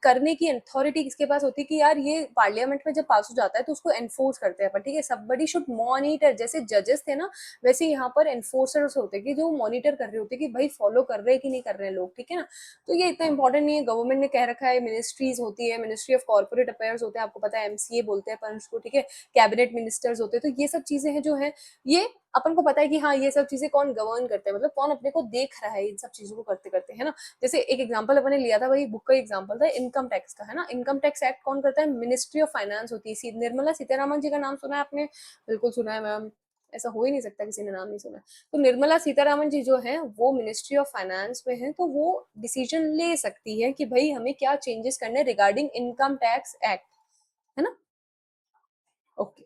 करने की अथॉरिटी किसके पास होती है, कि यार ये पार्लियामेंट में जब पास हो जाता है तो उसको एनफोर्स करते हैं अपन. ठीक है. सबबडी शुड मॉनिटर. जैसे जजेस थे ना, वैसे यहाँ पर एनफोर्सर्स होते हैं, कि जो मॉनिटर कर रहे होते हैं कि भाई फॉलो कर रहे हैं कि नहीं कर रहे हैं लोग. ठीक है ना. तो ये इतना इंपॉर्टेंट नहीं है. गवर्नमेंट ने कह रखा है, मिनिस्ट्रीज होती है, मिनिस्ट्री ऑफ कॉर्पोरेट अफेयर्स होते हैं, आपको पता है एमसीए बोलते हैं अपन उसको. ठीक है. कैबिनेट मिनिस्टर्स होते हैं. तो ये सब चीजें हैं जो है, ये अपन को पता है कि हाँ ये सब चीजें कौन गवर्न करते हैं, मतलब कौन अपने को देख रहा है इन सब चीजों को करते करते, है ना. जैसे एक एग्जांपल अपन ने लिया था, वही बुक का एग्जांपल था इनकम टैक्स का, है ना. इनकम टैक्स एक्ट कौन करता है? मिनिस्ट्री ऑफ फाइनेंस होती है. निर्मला सीतारामन जी का नाम सुना है आपने? बिल्कुल सुना है मैम, ऐसा हो ही नहीं सकता किसी ने नाम नहीं सुना. तो निर्मला सीतारामन जी जो है वो मिनिस्ट्री ऑफ फाइनेंस में है, तो वो डिसीजन ले सकती है कि भाई हमें क्या चेंजेस करने रिगार्डिंग इनकम टैक्स एक्ट, है ना. ओके.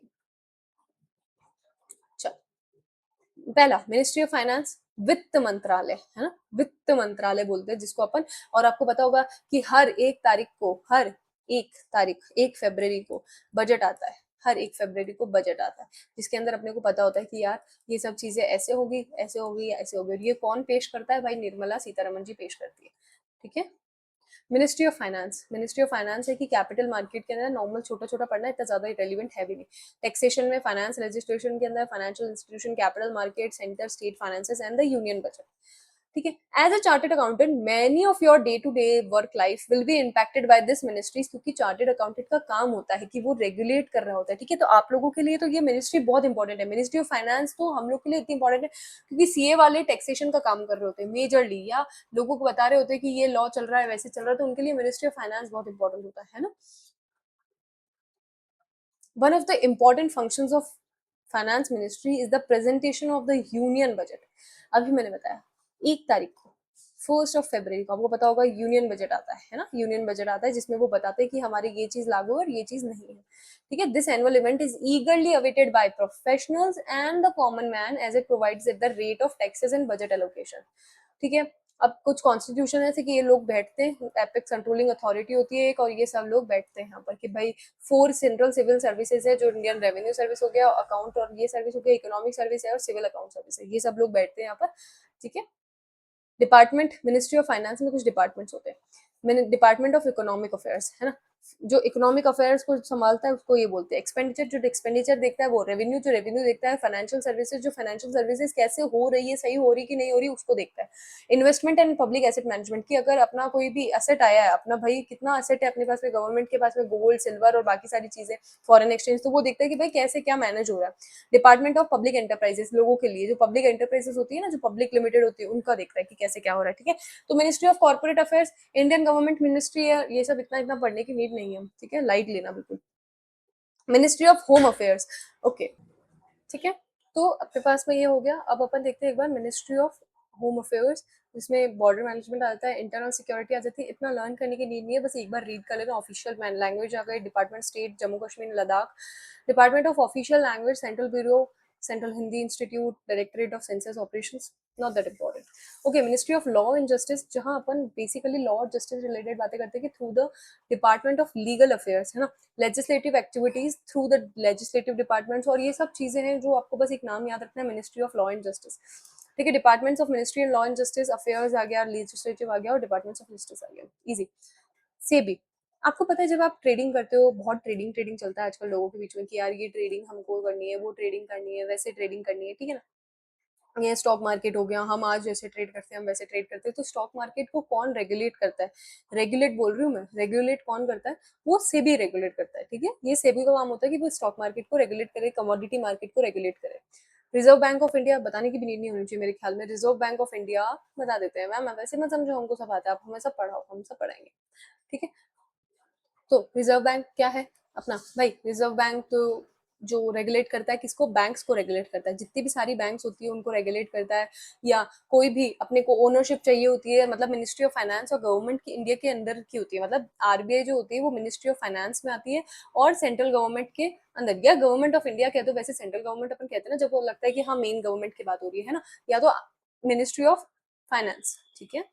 चलो, पहला मिनिस्ट्री ऑफ फाइनेंस, वित्त मंत्रालय, है ना, वित्त मंत्रालय बोलते हैं जिसको अपन. और आपको पता होगा कि हर एक तारीख को, हर एक तारीख, 1 फरवरी को बजट आता है. हर 1 फरवरी को बजट आता है, जिसके अंदर अपने को पता होता है कि यार ये सब चीजें ऐसे होगी, ऐसे होगी, ऐसे होगी. और ये कौन पेश करता है? भाई निर्मला सीतारमन जी पेश करती है. ठीक है. Ministry of finance, ministry of finance है कि कैपिटल मार्केट के अंदर नॉर्मल छोटा छोटा पढ़ना, इतना ज्यादा रेलिवेंट है भी नहीं. टैक्सेशन में फाइनेंस रजिस्ट्रेशन के अंदर financial institution, capital market, centre state finances and the union budget. ठीक है. As a chartered accountant many of your day to day work life will be impacted by this ministries, क्योंकि chartered accountant का काम होता है कि वो regulate कर रहा होता है. ठीक है. तो आप लोगों के लिए तो ये मिनिस्ट्री बहुत इंपॉर्टेंट है. मिनिस्ट्री ऑफ फाइनेंस तो हम लोग के लिए इतनी इंपॉर्टेंट है क्योंकि सीए वाले टैक्सेशन का काम कर रहे होते हैं मेजरली, या लोगों को बता रहे होते हैं कि ये लॉ चल रहा है, वैसे चल रहा है, तो उनके लिए मिनिस्ट्री ऑफ फाइनेंस बहुत इंपॉर्टेंट होता है ना. One of the important functions of finance ministry is the presentation of the union budget. अभी मैंने बताया 1 तारीख को, 1 फरवरी को आपको पता होगा यूनियन बजट आता है ना. यूनियन बजट आता है जिसमें वो बताते हैं कि हमारी ये चीज लागू है और ये चीज नहीं है. ठीक है. This annual event is eagerly awaited by professionals and the common man as it provides at the rate of taxes and budget allocation. ठीक है. अब कुछ कॉन्स्टिट्यूशन ऐसे कि ये लोग बैठते हैं, एपेक्स कंट्रोलिंग अथॉरिटी होती है एक, और ये सब लोग बैठते हैं यहाँ पर कि भाई 4 सेंट्रल सिविल सर्विसेज है, जो इंडियन रेवेन्यू सर्विस हो गया, अकाउंट और ये सर्विस हो गया, इकोनॉमिक सर्विस है और सिविल अकाउंट सर्विस है, ये सब लोग बैठते हैं यहाँ पर. ठीक है. डिपार्टमेंट, मिनिस्ट्री ऑफ फाइनेंस में कुछ डिपार्टमेंट्स होते हैं. डिपार्टमेंट ऑफ इकोनॉमिक अफेयर्स, है ना. जो इकोनॉमिक अफेयर्स को संभालता है उसको ये बोलते हैं एक्सपेंडिचर, जो एक्सपेंडिचर देखता है वो रेवेन्यू, जो रेवेन्यू देखता है फाइनेंशियल सर्विसेज, जो फाइनेंशियल सर्विसेज कैसे हो रही है, सही हो रही कि नहीं हो रही उसको देखता है। Investment and public asset management की अगर अपना कोई भी एसेट आया है, अपना भाई कितना एसेट है अपने पास में, गवर्नमेंट के पास में गोल्ड सिल्वर और बाकी सारी चीजें, फॉरेन एक्सचेंज, तो वो देखता है कि भाई कैसे क्या मैनेज हो रहा है। डिपार्टमेंट ऑफ पब्लिक एंटरप्राइजेस, लोगों के लिए जो पब्लिक एंटरप्राइजेस होती है ना, जो पब्लिक लिमिटेड होती है, उनका देखता है कि कैसे क्या हो रहा है। ठीक है, तो ministry of corporate affairs Indian government ministry है, ये सब इतना इतना पढ़ने की नीड नहीं है, ठीक है, लाइट लेना बिल्कुल। Ministry of home affairs, okay, ठीक है, तो आपके पास में ये हो गया। अब अपन देखते हैं एक बार मिनिस्ट्री ऑफ होम अफेयर्स, जिसमें बॉर्डर मैनेजमेंट आ जाता है, इंटरनल सिक्योरिटी आ जाती है। इतना लर्न करने की नीड नहीं है, बस एक बार रीड कर लेना। ऑफिशियल लैंग्वेज आ गई, department state Jammu Kashmir Ladakh, department of official language central bureau, central Hindi institute, directorate of census operations, not that important. Okay, ministry of law and justice, जहां अपन बेसिकली लॉ और जस्टिस रिलेटेड बातें करते हैं कि through the department of legal affairs, है ना, legislative activities through the legislative departments, और ये सब चीजें हैं जो आपको बस एक नाम याद रखना है, ministry of law and justice. ठीक है, departments of ministry and law and justice, affairs आ गया, लेजिस्लेटिव आ गया, और डिपार्टमेंट्स ऑफ जस्टिस आ गया, इजी। सेबी, आपको पता है जब आप ट्रेडिंग करते हो, बहुत ट्रेडिंग ट्रेडिंग चलता है आजकल लोगों के बीच में कि यार ये ट्रेडिंग हमको करनी है, वो ट्रेडिंग करनी है, वैसे ट्रेडिंग करनी है, ठीक है ना, ये स्टॉक मार्केट हो गया, हम आज जैसे ट्रेड करते हैं हम वैसे ट्रेड करते हैं। तो स्टॉक मार्केट को कौन रेगुलेट करता है, रेगुलेट बोल रही हूँ मैं, रेगुलेट कौन करता है, वो सेबी रेगुलेट करता है। ठीक है, ये सेबी का काम होता है कि वो स्टॉक मार्केट को रेगुलेट करे, कमोडिटी मार्केट को रेगुलेट करे। रिजर्व बैंक ऑफ इंडिया बताने की भी नीड नहीं होनी चाहिए मेरे ख्याल में, रिजर्व बैंक ऑफ इंडिया बता देते हैं। मैम वैसे मत समझो, हमको सब आता है, आप हमें सब पढ़ाओ, हम सब पढ़ाएंगे। ठीक है, तो रिजर्व बैंक क्या है अपना भाई, रिजर्व बैंक तो जो रेगुलेट करता है किसको, बैंक्स को रेगुलेट करता है, जितनी भी सारी बैंक्स होती है उनको रेगुलेट करता है। या कोई भी अपने को ओनरशिप चाहिए होती है, मतलब मिनिस्ट्री ऑफ फाइनेंस और गवर्नमेंट की इंडिया के अंदर की होती है, मतलब आरबीआई जो होती है वो मिनिस्ट्री ऑफ फाइनेंस में आती है और सेंट्रल गवर्नमेंट के अंदर, या गवर्नमेंट ऑफ इंडिया कहते हो, वैसे सेंट्रल गवर्नमेंट अपन कहते हैं ना जब वो लगता है कि हाँ मेन गवर्नमेंट की बात हो रही है ना, या तो मिनिस्ट्री ऑफ फाइनेंस। ठीक है,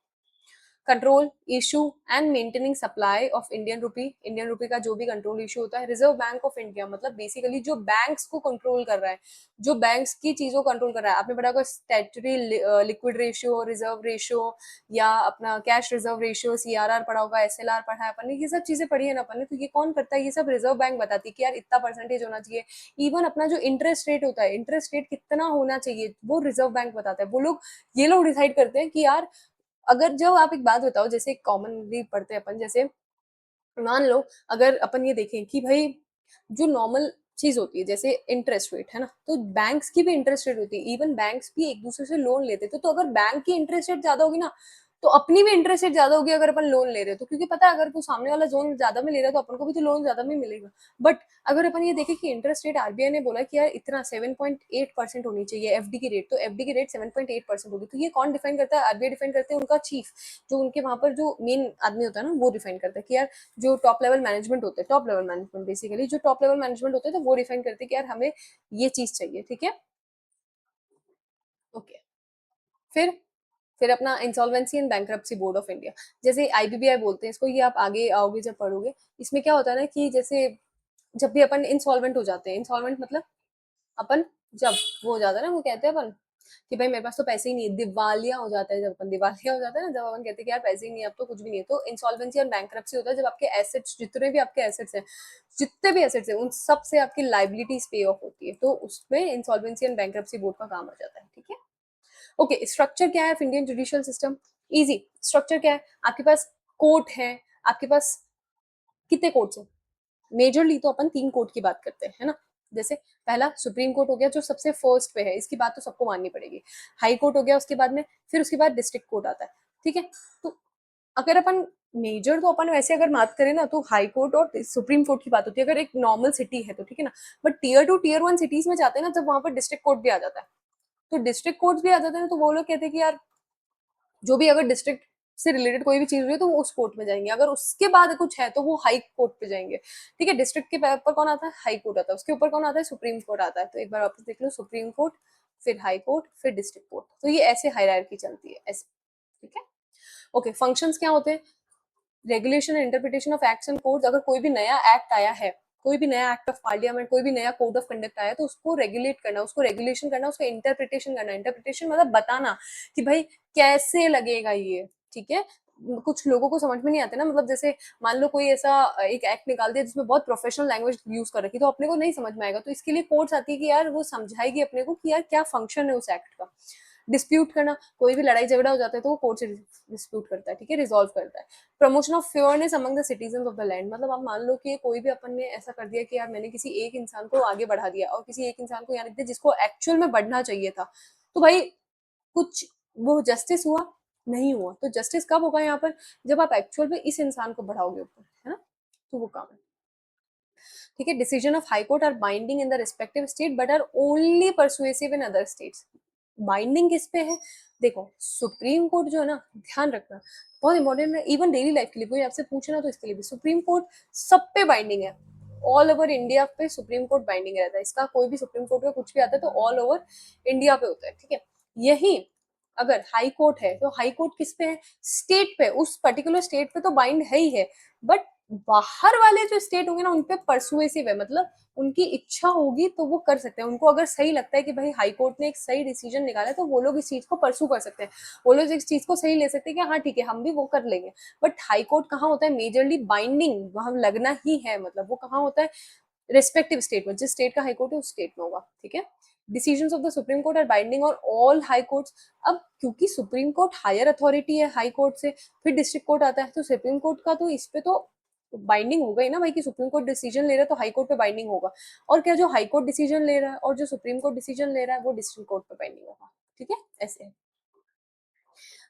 control issue and maintaining supply of Indian rupee का जो भी कंट्रोल इशू होता है। रिजर्व बैंक ऑफ इंडिया मतलब बेसिकली जो बैंक्स को कंट्रोल कर रहा है, जो बैंक्स की चीजों को कंट्रोल कर रहा है। आपने पढ़ा होगा statutory liquid ratio, reserve ratio, या अपना कैश रिजर्व रेशियो, सीआरआर पढ़ा होगा, एसएलआर पढ़ा है अपन ने, ये सब चीजें पढ़ी है ना अपन ने। तो ये कौन करता है, ये सब रिजर्व बैंक बताती है कि यार इतना परसेंटेज होना चाहिए। इवन अपना जो इंटरेस्ट रेट होता है, इंटरेस्ट रेट कितना होना चाहिए, वो रिजर्व बैंक बताता है। वो लोग, ये लोग डिसाइड करते हैं कि यार, अगर जो आप एक बात बताओ, जैसे कॉमनली पढ़ते हैं अपन, जैसे मान लो अगर अपन ये देखें कि भाई जो नॉर्मल चीज होती है जैसे इंटरेस्ट रेट है ना, तो बैंक्स की भी इंटरेस्ट रेट होती है, इवन बैंक्स भी एक दूसरे से लोन लेते थे। तो अगर बैंक की इंटरेस्ट रेट ज्यादा होगी ना, तो अपनी भी इंटरेस्ट रेट ज्यादा होगी अगर अपन लोन ले रहे हो तो, क्योंकि पता है अगर कोई सामने वाला लोन ज्यादा में ले रहा है तो अपन को भी तो लोन ज्यादा में मिलेगा। बट अगर अपन ये देखें कि इंटरेस्ट रेट आरबीआई ने बोला कि यार इतना 7.8% होनी चाहिए एफडी की रेट, तो एफडी की रेट 7.8% होगी। तो ये कौन डिफाइन करता है, आरबीआई डिफाइन करते हैं, उनका चीफ जो उनके वहां पर जो मेन आदमी होता है ना, वो डिफाइन करता है कि यार जो टॉप लेवल मैनेजमेंट होते हैं, टॉप लेवल मैनेजमेंट बेसिकली जो टॉप लेवल मैनेजमेंट होते हैं, तो वो डिफाइन करते हैं कि यार हमें ये चीज चाहिए। ठीक है, ओके। फिर अपना insolvency and bankruptcy board of India, जैसे आईबीबीआई बोलते हैं इसको, ये आप आगे आओगे जब पढ़ोगे। इसमें क्या होता है ना कि जैसे जब भी अपन इंसॉल्वेंट हो जाते हैं, इंसॉल्वेंट मतलब अपन जब वो हो जाता है ना, वो कहते हैं अपन कि भाई मेरे पास तो पैसे ही नहीं है, दिवालिया हो जाता है। जब अपन दिवालिया हो जाता है ना, जब अपन कहते हैं कि यार पैसे ही नहीं है, अब तो कुछ भी नहीं है, तो इंसॉल्वेंसी और बैंक्रप्सी होता है जब आपके एसेट्स, जितने भी आपके एसेट्स हैं, जितने भी एसेट्स हैं, उन सब से आपकी लाइबिलिटीज पे ऑफ होती है, तो उसमें इंसॉल्वेंसी एंड बैंक्रप्सी बोर्ड का काम आ जाता है। ठीक है, ओके। स्ट्रक्चर क्या है Indian judicial system, easy. Structure क्या है, आपके पास कोर्ट है, आपके पास कितने कोर्ट्स हैं, मेजरली तो अपन 3 कोर्ट की बात करते हैं, है ना। जैसे पहला सुप्रीम कोर्ट हो गया जो सबसे फर्स्ट पे है, इसकी बात तो सबको माननी पड़ेगी। हाई कोर्ट हो गया उसके बाद में, फिर उसके बाद डिस्ट्रिक्ट कोर्ट आता है। ठीक है, तो अगर अपन मेजर तो अपन वैसे अगर बात करें ना, तो हाई कोर्ट और सुप्रीम कोर्ट की बात होती है अगर एक नॉर्मल सिटी है तो, ठीक है ना। बट टीयर 2 टीयर 1 सिटीज में जाते हैं ना, जब वहां पर डिस्ट्रिक्ट कोर्ट भी आ जाता है, तो डिस्ट्रिक्ट कोर्ट भी आ जाते हैं, तो वो लोग कहते हैं कि यार जो भी अगर डिस्ट्रिक्ट से रिलेटेड कोई भी चीज हुई है तो वो उस कोर्ट में जाएंगे, अगर उसके बाद कुछ है तो वो हाई कोर्ट पे जाएंगे। ठीक है, डिस्ट्रिक्ट के ऊपर कौन आता है, हाई कोर्ट आता है, उसके ऊपर कौन आता है, सुप्रीम कोर्ट आता है। तो एक बार वापस देख लो, सुप्रीम कोर्ट, फिर हाई कोर्ट, फिर डिस्ट्रिक्ट कोर्ट, तो ये ऐसे हायरार्की चलती है ऐसे। ठीक है, ओके। फंक्शंस क्या होते हैं, regulation and interpretation of acts and codes, अगर कोई भी नया एक्ट आया है, कोई भी नया एक्ट ऑफ पार्लियामेंट, कोई भी नया कोड ऑफ कंडक्ट आया, तो उसको रेगुलेट करना, उसको रेगुलेशन करना, उसका इंटरप्रिटेशन करना। इंटरप्रिटेशन मतलब बताना कि भाई कैसे लगेगा ये, ठीक है। कुछ लोगों को समझ में नहीं आते ना, मतलब जैसे मान लो कोई ऐसा एक एक्ट निकाल दिया जिसमें बहुत प्रोफेशनल लैंग्वेज यूज कर रखी, तो अपने को नहीं समझ में आएगा, तो इसके लिए कोर्ट्स आती है कि यार वो समझाएगी अपने को कि यार क्या फंक्शन है उस एक्ट का। डिस्प्यूट करना, कोई भी लड़ाई झगड़ा हो जाता है तो वो कोर्ट से डिस्प्यूट करता है, ठीक है, रिजॉल्व करता है। Promotion of fairness among the citizen of the land, मतलब आप मान लो कि कोई भी अपन ने ऐसा कर दिया कि यार मैंने किसी एक इंसान को आगे बढ़ा दिया और किसी एक इंसान को यहाँ लिख दिया जिसको एक्चुअल में बढ़ना चाहिए था, तो भाई कुछ वो जस्टिस हुआ? नहीं हुआ। तो जस्टिस कब होगा यहाँ पर? जब आप एक्चुअल में इस इंसान को बढ़ाओगे ऊपर, है ना? तो वो काम है। ठीक है, decision of high court are binding in the respective state but are only persuasive in other states. Binding किस पे है? देखो सुप्रीम कोर्ट जो है ना, ध्यान रखना बहुत इंपॉर्टेंट है, इवन डेली लाइफ के लिए कोई आपसे पूछे ना तो इसके लिए भी सुप्रीम कोर्ट सब पे बाइंडिंग है। ऑल ओवर इंडिया पे सुप्रीम कोर्ट बाइंडिंग रहता है, इसका कोई भी सुप्रीम कोर्ट का कुछ भी आता है तो ऑल ओवर इंडिया पे होता है, ठीक है। यही अगर हाई कोर्ट है तो हाई कोर्ट किस पे है? स्टेट पे, उस पर्टिकुलर स्टेट पे तो बाइंड है ही है, बट बाहर वाले जो स्टेट होंगे ना उन पे परसुएसिव है, मतलब उनकी इच्छा होगी तो वो कर सकते हैं, उनको अगर सही लगता है कि भाई हाई कोर्ट ने एक सही डिसीजन निकाला है तो वो लोग इस चीज को परसू कर सकते हैं, वो लोग इस चीज को सही ले सकते हैं कि हाँ ठीक है हम भी वो कर लेंगे। बट हाई कोर्ट कहाँ होता है मेजरली बाइंडिंग, वहां लगना ही है, मतलब वो कहाँ होता है? रेस्पेक्टिव स्टेट में, जिस स्टेट का हाई कोर्ट है उस स्टेट में होगा, ठीक है। Decisions of the supreme court are binding on all high courts. अब क्योंकि सुप्रीम कोर्ट हायर अथॉरिटी है हाई कोर्ट से, फिर डिस्ट्रिक्ट कोर्ट आता है, तो सुप्रीम कोर्ट का तो इस पे तो बाइंडिंग होगा ही ना भाई, कि सुप्रीम कोर्ट डिसीजन ले रहा है तो हाई कोर्ट पे बाइंडिंग होगा। और क्या जो हाई कोर्ट डिसीजन ले रहा है और जो सुप्रीम कोर्ट डिसीजन ले रहा है वो डिस्ट्रिक्ट कोर्ट पे बाइंडिंग होगा, ठीक है, ऐसे है।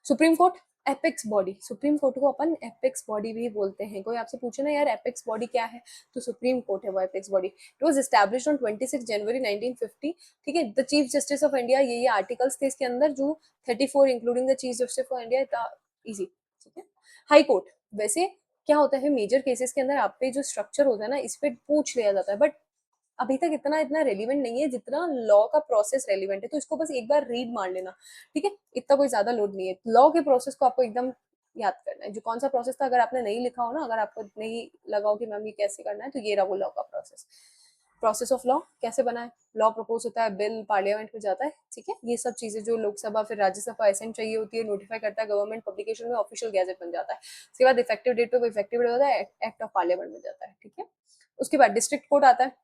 Supreme court apex body, supreme court को अपन एपेक्स बॉडी भी बोलते हैं। कोई आपसे पूछे ना यार एपेक्स बॉडी क्या है, तो सुप्रीम कोर्ट है वो apex body. It was established on 26 जनवरी 1950, ठीक है। The chief justice of India, ये आर्टिकल्स थे इसके अंदर जो 34 including the chief justice of India, इतना इजी, ठीक है। हाई कोर्ट, वैसे क्या होता है मेजर केसेस के अंदर आप पे जो स्ट्रक्चर होता है ना इस पे पूछ लिया जाता है, बट अभी तक इतना रेलिवेंट नहीं है जितना लॉ का प्रोसेस रेलिवेंट है, तो इसको बस एक बार रीड मार लेना, ठीक है। इतना कोई ज्यादा लोड नहीं है, लॉ के प्रोसेस को आपको एकदम याद करना है, जो कौन सा प्रोसेस था, अगर आपने नहीं लिखा हो ना, अगर आपको नहीं लगा हो कि मैम ये कैसे करना है, तो ये रहा वो लॉ का प्रोसेस। प्रोसेस ऑफ लॉ कैसे बना है? लॉ प्रपोज होता है, बिल पार्लियामेंट में जाता है, ठीक है, ये सब चीजें जो लोकसभा फिर राज्यसभा असेंट चाहिए होती है, नोटिफाई करता है गवर्नमेंट, पब्लिकेशन में ऑफिशियल गैजेट बन जाता है, उसके बाद इफेक्टिव डेट पे वो इफेक्टिव डेट होता है, एक्ट ऑफ पार्लियामेंट में जाता है, ठीक है। उसके बाद डिस्ट्रिक्ट कोर्ट आता है।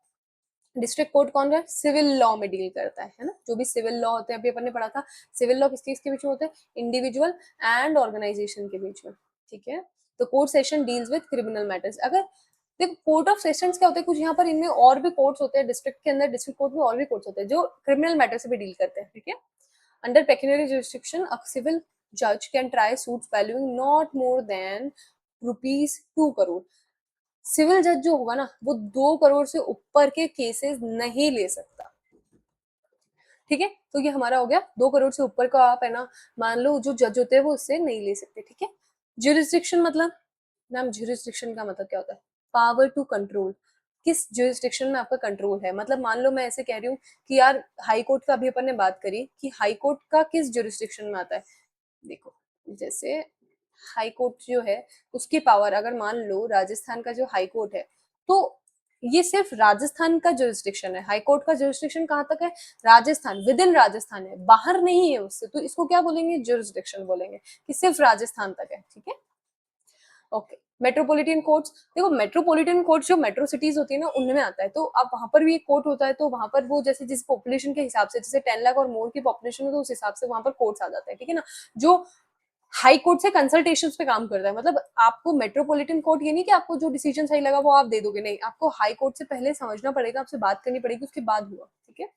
डिस्ट्रिक्ट कोर्ट कौन है? सिविल लॉ में डील करता है ना, जो भी सिविल लॉ होते हैं, अभी अपन ने पढ़ा था सिविल लॉ किस चीज के बीच में होते हैं? इंडिविजुअल एंड ऑर्गेनाइजेशन के बीच में, ठीक है। तो court session deals with criminal matters. अगर देखो कोर्ट ऑफ सेशंस क्या होते हैं, कुछ यहाँ पर इनमें और भी कोर्ट्स होते हैं, डिस्ट्रिक्ट के अंदर डिस्ट्रिक्ट कोर्ट में और भी कोर्ट्स होते हैं जो क्रिमिनल मैटर से भी डील करते हैं, ठीक है। Under pecuniary jurisdiction a civil जज can try suits valuing not more than ₹2 crore. Civil जज जो होगा ना वो 2 करोड़ से ऊपर के केसेस नहीं ले सकता, ठीक है। तो ये हमारा हो गया 2 करोड़ से ऊपर का, आप है ना मान लो जो जज होते हैं वो उससे नहीं ले सकते, ठीक है। ज्यूरिस्डिक्शन मतलब, मैम ज्यूरिस्डिक्शन का मतलब क्या होता है? पावर टू कंट्रोल, किस ज्यूरिस्डिक्शन में आपका कंट्रोल है, मतलब मान लो मैं ऐसे कह रही हूँ कि यार हाई कोर्ट का अभी अपन ने बात करी कि हाई कोर्ट का किस ज्यूरिस्डिक्शन में आता है। देखो जैसे हाई कोर्ट जो है उसकी पावर, अगर मान लो राजस्थान का जो हाई कोर्ट है तो ये सिर्फ राजस्थान का जुरिस्डिक्शन है, हाई कोर्ट का जुरिस्डिक्शन कहाँ तक है? राजस्थान, विद इन राजस्थान है, बाहर नहीं है उससे, तो इसको क्या बोलेंगे? जुरिस्डिक्शन बोलेंगे, कि सिर्फ राजस्थान तक है, ठीक है। ओके, मेट्रोपॉलिटन कोर्ट्स, देखो मेट्रोपॉलिटन कोर्ट्स जो मेट्रो सिटीज होती है ना उनमें आता है, तो अब वहां पर भी एक कोर्ट होता है, तो वहां पर वो जैसे जिस पॉपुलेशन के हिसाब से, जैसे 10 लाख और मोर की पॉपुलेशन है तो उस हिसाब से वहां पर कोर्ट्स आ जाते हैं, ठीक है ना। जो हाई कोर्ट से कंसल्टेशन पे काम करता है, मतलब आपको मेट्रोपॉलिटन कोर्ट ये नहीं कि आपको जो डिसीजन सही लगा वो आप दे दोगे, नहीं, आपको हाई कोर्ट से पहले समझना पड़ेगा, आपसे बात करनी पड़ेगी, उसके बाद हुआ, ठीक है।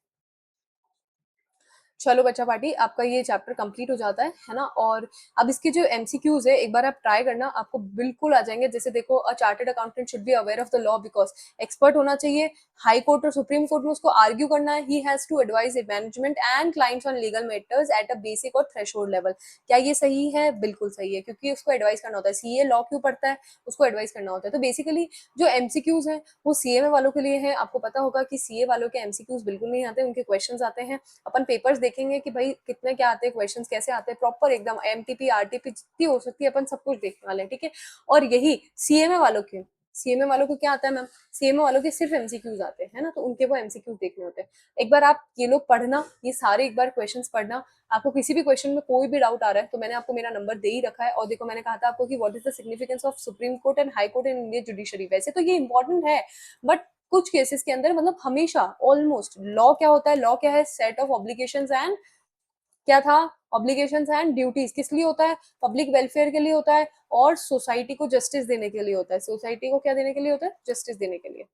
चलो बच्चा पार्टी, आपका ये चैप्टर कंप्लीट हो जाता है ना। और अब इसके जो एमसीक्यूज है एक बार आप ट्राई करना, आपको बिल्कुल आ जाएंगे। जैसे देखो, a chartered accountant should be aware of the law because, expert होना चाहिए, हाई कोर्ट और सुप्रीम कोर्ट में उसको आर्ग्यू करना है, he has to advise a management and clients on legal matters at a basic or threshold level. क्या ये सही है? बिल्कुल सही है, क्योंकि उसको एडवाइस करना होता है, सीए लॉ क्यों पढ़ता है? उसको एडवाइस करना होता है। तो बेसिकली जो एमसीक्यूज है वो सीए वालों के लिए है। आपको पता होगा कि सीए वालों के एमसीक्यूज बिल्कुल नहीं आते, उनके क्वेश्चंस आते हैं। अपन पेपर्स देखेंगे कि भाई कितने क्या आते हैं, क्वेश्चंस कैसे आते हैं, प्रॉपर एकदम एमटीपी आरटीपी जितनी हो सकती है अपन सब कुछ देखने वाले हैं, ठीक है। और यही सीएमए वालों के सीएमए वालों को क्या आता है मैम, सीएमए वालों के सिर्फ एमसीक्यूज आते हैं ना, तो उनके वो एमसीक्यू देखने होते हैं। एक बार आप ये लोग पढ़ना, ये सारे एक बार क्वेश्चंस पढ़ना, आपको किसी भी क्वेश्चन में कोई भी डाउट आ रहा है तो मैंने आपको मेरा नंबर दे ही रखा है। और देखो मैंने कहा था आपको कि what is the significance of supreme court and high court in Indian judiciary, वैसे तो ये इंपॉर्टेंट है, बट कुछ केसेस के अंदर मतलब हमेशा ऑलमोस्ट लॉ क्या होता है, लॉ क्या है, सेट ऑफ ऑब्लिगेशंस एंड क्या था, ऑब्लिगेशंस एंड ड्यूटीज, किस लिए होता है, पब्लिक वेलफेयर के लिए होता है और सोसाइटी को जस्टिस देने के लिए होता है। सोसाइटी को क्या देने के लिए होता है, जस्टिस देने के लिए।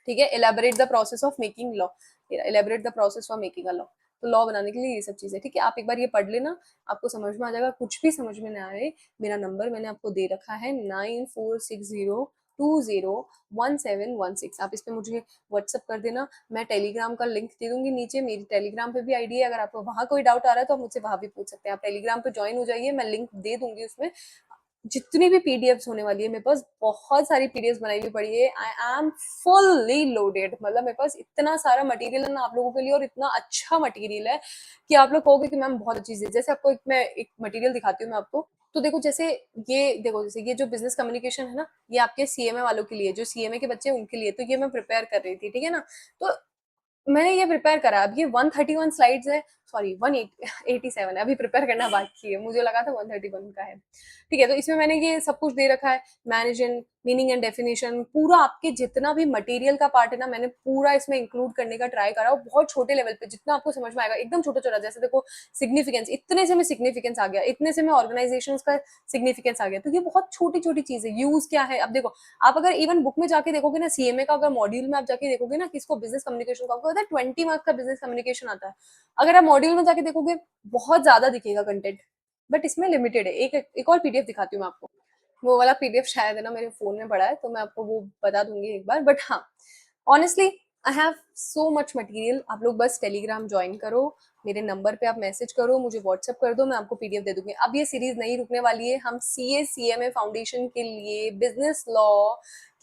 ठीक है, elaborate the process of making law, elaborate the process of making a law, तो लॉ बनाने के लिए ये सब चीजें। ठीक है, आप एक बार ये पढ़ लेना, आपको समझ में आ जाएगा। कुछ भी समझ में ना आए, मेरा नंबर मैंने आपको दे रखा है 9460201716, आप इस पे मुझे व्हाट्सअप कर देना। मैं टेलीग्राम का लिंक दे दूंगी नीचे, मेरी टेलीग्राम पे भी आईडी है, अगर आपको वहां कोई डाउट आ रहा है तो आप मुझसे वहां भी पूछ सकते हैं। आप टेलीग्राम पे ज्वाइन हो जाइए, मैं लिंक दे दूंगी उसमें। जितनी भी पीडीएफ्स होने वाली है, मेरे पास बहुत सारी पीडीएफ्स बनाई हुई पड़ी है, आई एम फुल्ली लोडेड, मतलब मेरे पास इतना सारा मटेरियल है ना आप लोगों के लिए, और इतना अच्छा मटेरियल है कि आप लोग कहोगे कि मैम बहुत अच्छी चीज है। जैसे आपको मैं एक मटेरियल दिखाती हूँ मैं आपको, तो देखो जैसे ये देखो, जैसे ये जो बिजनेस कम्युनिकेशन है ना, ये आपके सीएमए वालों के लिए, जो सीएमए के बच्चे हैं उनके लिए, तो ये मैं प्रिपेयर कर रही थी। ठीक है ना, तो मैंने ये प्रिपेयर करा, अब ये 131 स्लाइड्स है, सॉरी 187 है, अभी प्रिपेयर करना बाकी है, मुझे लगा था 131 का है। ठीक है, तो इसमें मैंने ये सब कुछ दे रखा है, मैनेजिंग मीनिंग एंड डेफिनेशन, पूरा आपके जितना भी मटेरियल का पार्ट है ना, मैंने पूरा इसमें इंक्लूड करने का ट्राई करा, और बहुत छोटे लेवल पे जितना आपको समझ में आएगा, एकदम छोटा छोटा। जैसे देखो सिग्निफिकेंस, इतने से में सिग्निफिकेंस आ गया, इतने से में ऑर्गेनाइजेशन का सिग्निफिकेंस आ गया, तो ये बहुत छोटी छोटी चीज है। यूज क्या है, अब देखो आप अगर इवन बुक में जाके देखोगे ना, सीएमए का अगर मॉड्यूल में आप जाके देखोगे ना, किसको बिजनेस कम्युनिकेशन का, आपको पता है 20 मार्क्स का बिजनेस कम्युनिकेशन आता है। अगर आप मॉड्यूल में जाके देखोगे बहुत ज्यादा दिखेगा कंटेंट, बट इसमें लिमिटेड है। एक और पीडीएफ दिखाती हूँ मैं आपको, वो वाला पीडीएफ शायद है ना मेरे फोन में पड़ा है, तो मैं आपको वो बता दूंगी एक बार। बट हाँ, honestly I have so much material, आप लोग बस टेलीग्राम ज्वाइन करो, मेरे नंबर पे आप मैसेज करो, मुझे व्हाट्सअप कर दो, मैं आपको पीडीएफ दे दूंगी। अब ये सीरीज नहीं रुकने वाली है, हम सीए सीएमए फाउंडेशन के लिए बिजनेस लॉ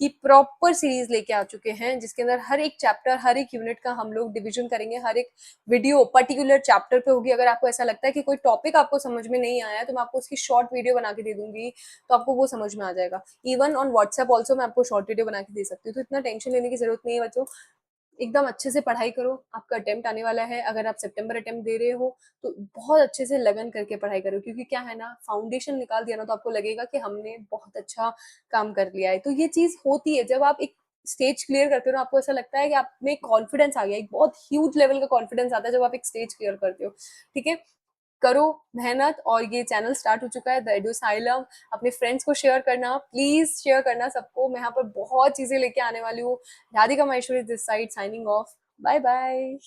की प्रॉपर सीरीज लेके आ चुके हैं, जिसके अंदर हर एक चैप्टर, हर एक यूनिट का हम लोग डिवीजन करेंगे, हर एक वीडियो पर्टिकुलर चैप्टर पे होगी। अगर आपको ऐसा लगता है कि कोई टॉपिक आपको समझ में नहीं आया है, तो मैं आपको उसकी शॉर्ट वीडियो बना के दे दूंगी, तो आपको वो समझ में आ जाएगा। इवन ऑन व्हाट्सएप ऑल्सो मैं आपको शॉर्ट वीडियो बना के दे सकती हूँ, तो इतना टेंशन लेने की जरूरत नहीं है बच्चों। एकदम अच्छे से पढ़ाई करो, आपका अटेम्प्ट आने वाला है, अगर आप सितंबर अटेम्प्ट दे रहे हो तो बहुत अच्छे से लगन करके पढ़ाई करो, क्योंकि क्या है ना, फाउंडेशन निकाल दिया ना तो आपको लगेगा कि हमने बहुत अच्छा काम कर लिया है। तो ये चीज होती है जब आप एक स्टेज क्लियर करते हो ना, आपको ऐसा लगता है कि आप में कॉन्फिडेंस आ गया, एक बहुत ह्यूज लेवल का कॉन्फिडेंस आता है जब आप एक स्टेज क्लियर करते हो। ठीक है, करो मेहनत। और ये चैनल स्टार्ट हो चुका है द एडुसाइलम, अपने फ्रेंड्स को शेयर करना, प्लीज शेयर करना सबको। मैं यहाँ पर बहुत चीजें लेके आने वाली हूँ। Radhika Maheshwari this side, signing off, bye bye.